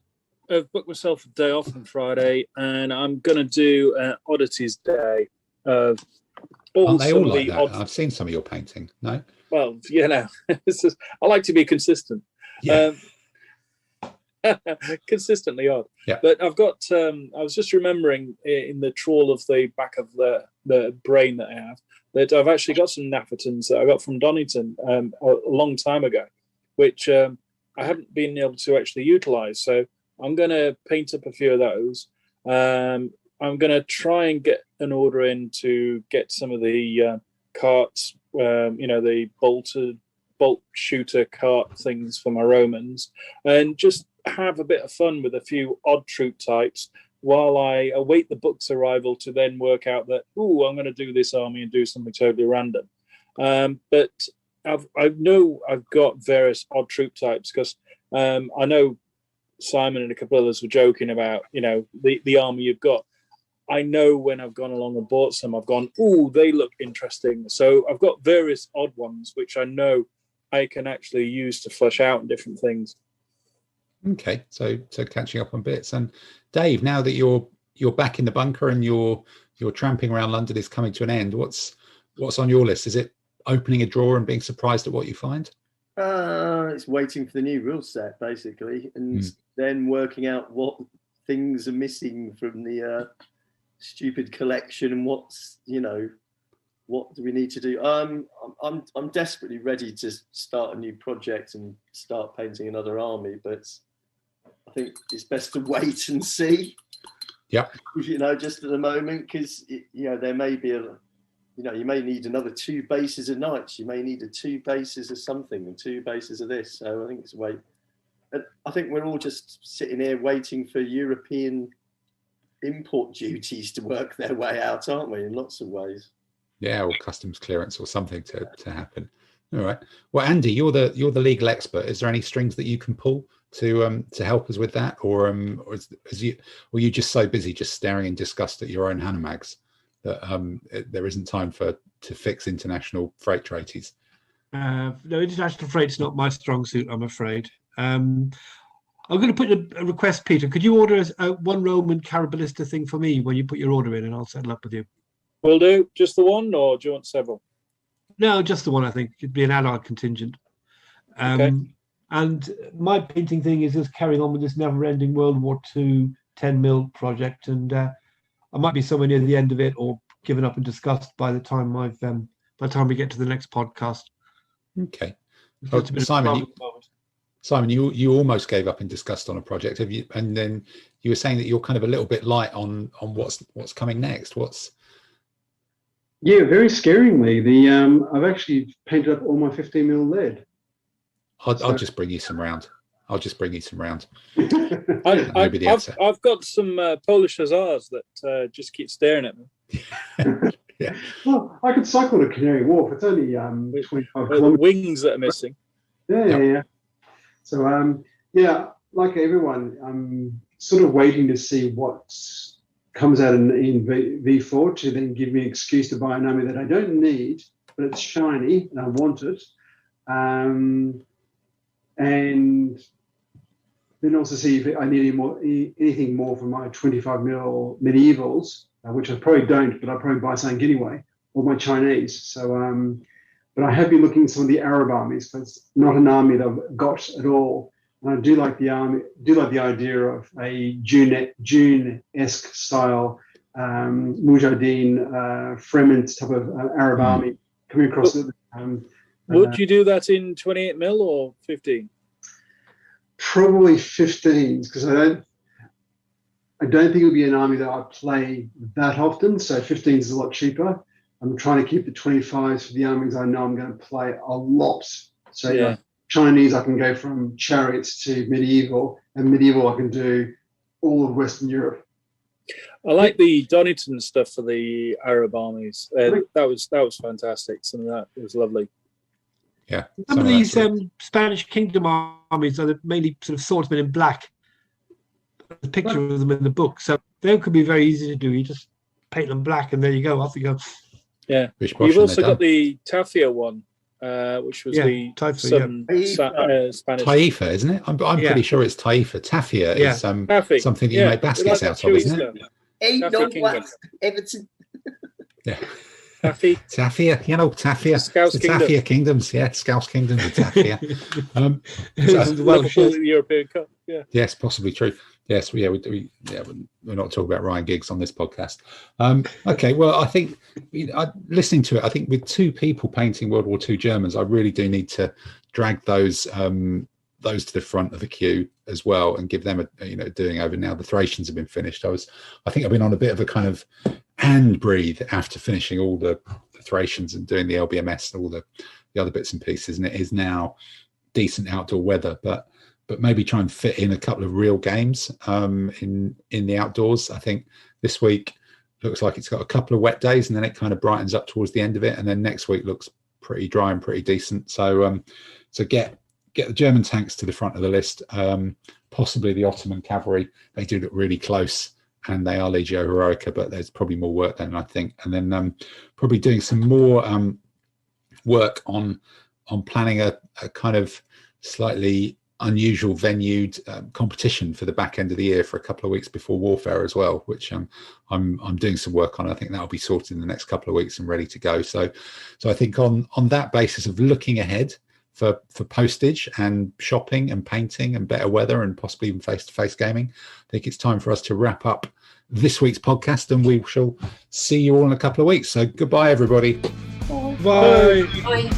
have booked myself a day off on Friday, and I'm going to do an Oddities Day. Aren't they all like that? I've seen some of your painting. No. Well, you know, I like to be consistent. Yeah. Consistently odd. Yeah. But I've got. I was just remembering in the trawl of the back of the brain that I have that I've actually got some Naffertons that I got from Donington a long time ago, which I haven't been able to actually utilise. So I'm going to paint up a few of those. I'm going to try and get an order in to get some of the carts, the bolt shooter cart things for my Romans, and just have a bit of fun with a few odd troop types while I await the book's arrival to then work out that, I'm going to do this army and do something totally random. But I know I've got various odd troop types because I know Simon and a couple others were joking about, the army you've got. I know when I've gone along and bought some, I've gone, they look interesting. So I've got various odd ones, which I know I can actually use to flesh out different things. Okay, so catching up on bits. And Dave, now that you're back in the bunker and your tramping around London is coming to an end, what's on your list? Is it opening a drawer and being surprised at what you find? It's waiting for the new rule set, basically, and then working out what things are missing from the stupid collection and what do we need to do. I'm desperately ready to start a new project and start painting another army, but I think it's best to wait and see. Yeah. Just at the moment, because there may be you may need another 2 bases of knights. You may need 2 bases of something and 2 bases of this. So I think it's wait. I think we're all just sitting here waiting for European import duties to work their way out, aren't we? In lots of ways. Yeah, or customs clearance or something to happen. All right. Well, Andy, you're the legal expert. Is there any strings that you can pull to help us with that, or are you just so busy just staring in disgust at your own Hanomags that there isn't time to fix international freight treaties? No, international freight's not my strong suit, I'm afraid. I'm going to put a request, Peter. Could you order one Roman Caraballista thing for me when you put your order in, and I'll settle up with you? Will do. Just the one, or do you want several? No, just the one. I think it'd be an allied contingent. Okay. And my painting thing is just carrying on with this never-ending World War II 10mm project, and I might be somewhere near the end of it, or given up in disgust by the time we get to the next podcast. Okay. Oh, Simon, you almost gave up in disgust on a project, have you? And then you were saying that you're kind of a little bit light on what's coming next. Yeah, very scaringly. I've actually painted up all my 15mm lead. I'll just bring you some round. Maybe I've got some Polish Hussars that just keep staring at me. Yeah. Well, I could cycle to Canary Wharf. It's only 25 kilometers. Wings that are missing. Yeah. So, like everyone, I'm sort of waiting to see what comes out in V4 to then give me an excuse to buy an army that I don't need, but it's shiny and I want it. And then also see if I need anything more for my 25mm medievals, which I probably don't, but I'll probably buy something anyway, or my Chinese. So, but I have been looking at some of the Arab armies, but it's not an army that I've got at all. And I do like the idea of a June-esque style Mujahideen, Fremen type of Arab army coming across. Would you do that in 28mm or 15? Probably 15s, because I don't think it would be an army that I play that often. So 15s is a lot cheaper. I'm trying to keep the 25s for the armies I know I'm going to play a lot. So yeah. Chinese, I can go from chariots to medieval, and medieval I can do all of Western Europe. I like the Donington stuff for the Arab armies. That was fantastic. Some of that was lovely. Yeah. Some of these Spanish Kingdom armies are mainly sort of swordsmen in black. The picture of them in the book, so they could be very easy to do. You just paint them black, and there you go. Off you go. Yeah. You've also got the Tafia one, which was the Spanish. Taifa, isn't it? I'm pretty sure it's Taifa. Tafia is something that you make baskets out of, isn't it? Ain't no what, Everton. Yeah. Tafia, Tafia. Scouse Tafia Kingdoms, yeah, Scouse Kingdoms of Tafia. Liverpool European Cup, yeah. Yes, possibly true. Yes, we're not talking about Ryan Giggs on this podcast. Okay, well, I think listening to it, I think with 2 people painting World War II Germans, I really do need to drag those to the front of the queue as well and give them doing over now. The Thracians have been finished. I think I've been on a bit of a kind of hand breathe after finishing all the Thracians and doing the LBMS and all the other bits and pieces, and it is now decent outdoor weather, but maybe try and fit in a couple of real games in the outdoors. I think this week looks like it's got a couple of wet days, and then it kind of brightens up towards the end of it, and then next week looks pretty dry and pretty decent. So get the German tanks to the front of the list, possibly the Ottoman cavalry. They do look really close, and they are Legio Heroica, but there's probably more work than I think. And then probably doing some more work on planning a kind of slightly unusual venued competition for the back end of the year for a couple of weeks before Warfare as well, which I'm doing some work on. I think that'll be sorted in the next couple of weeks and ready to go. So I think on that basis of looking ahead for postage and shopping and painting and better weather and possibly even face-to-face gaming, I think it's time for us to wrap up this week's podcast, and we shall see you all in a couple of weeks. So goodbye, everybody. Bye. Bye.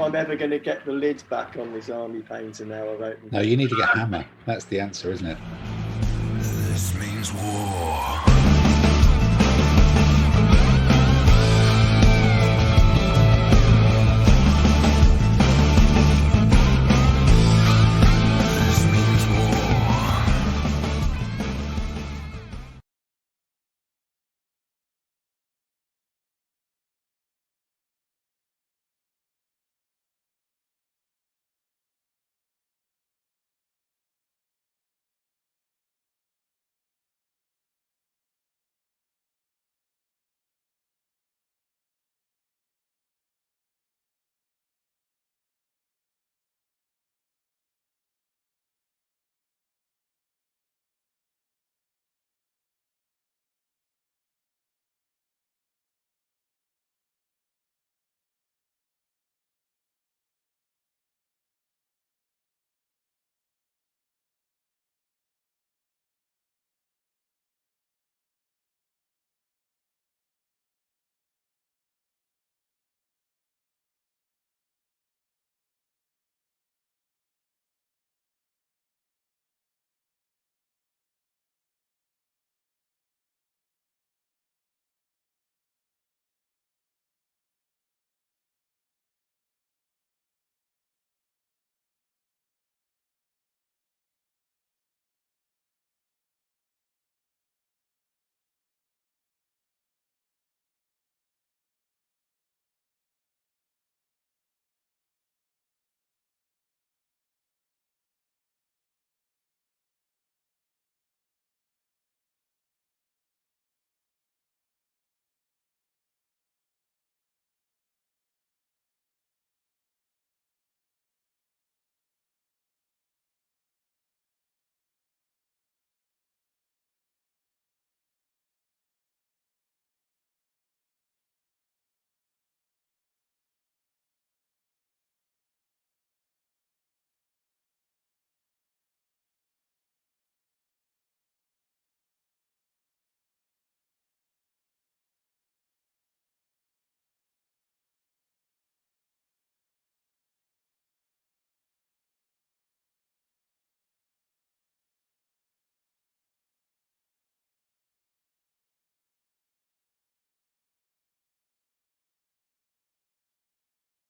I'm ever going to get the lid back on this army painter now I've opened. No, you need to get a hammer. That's the answer, isn't it?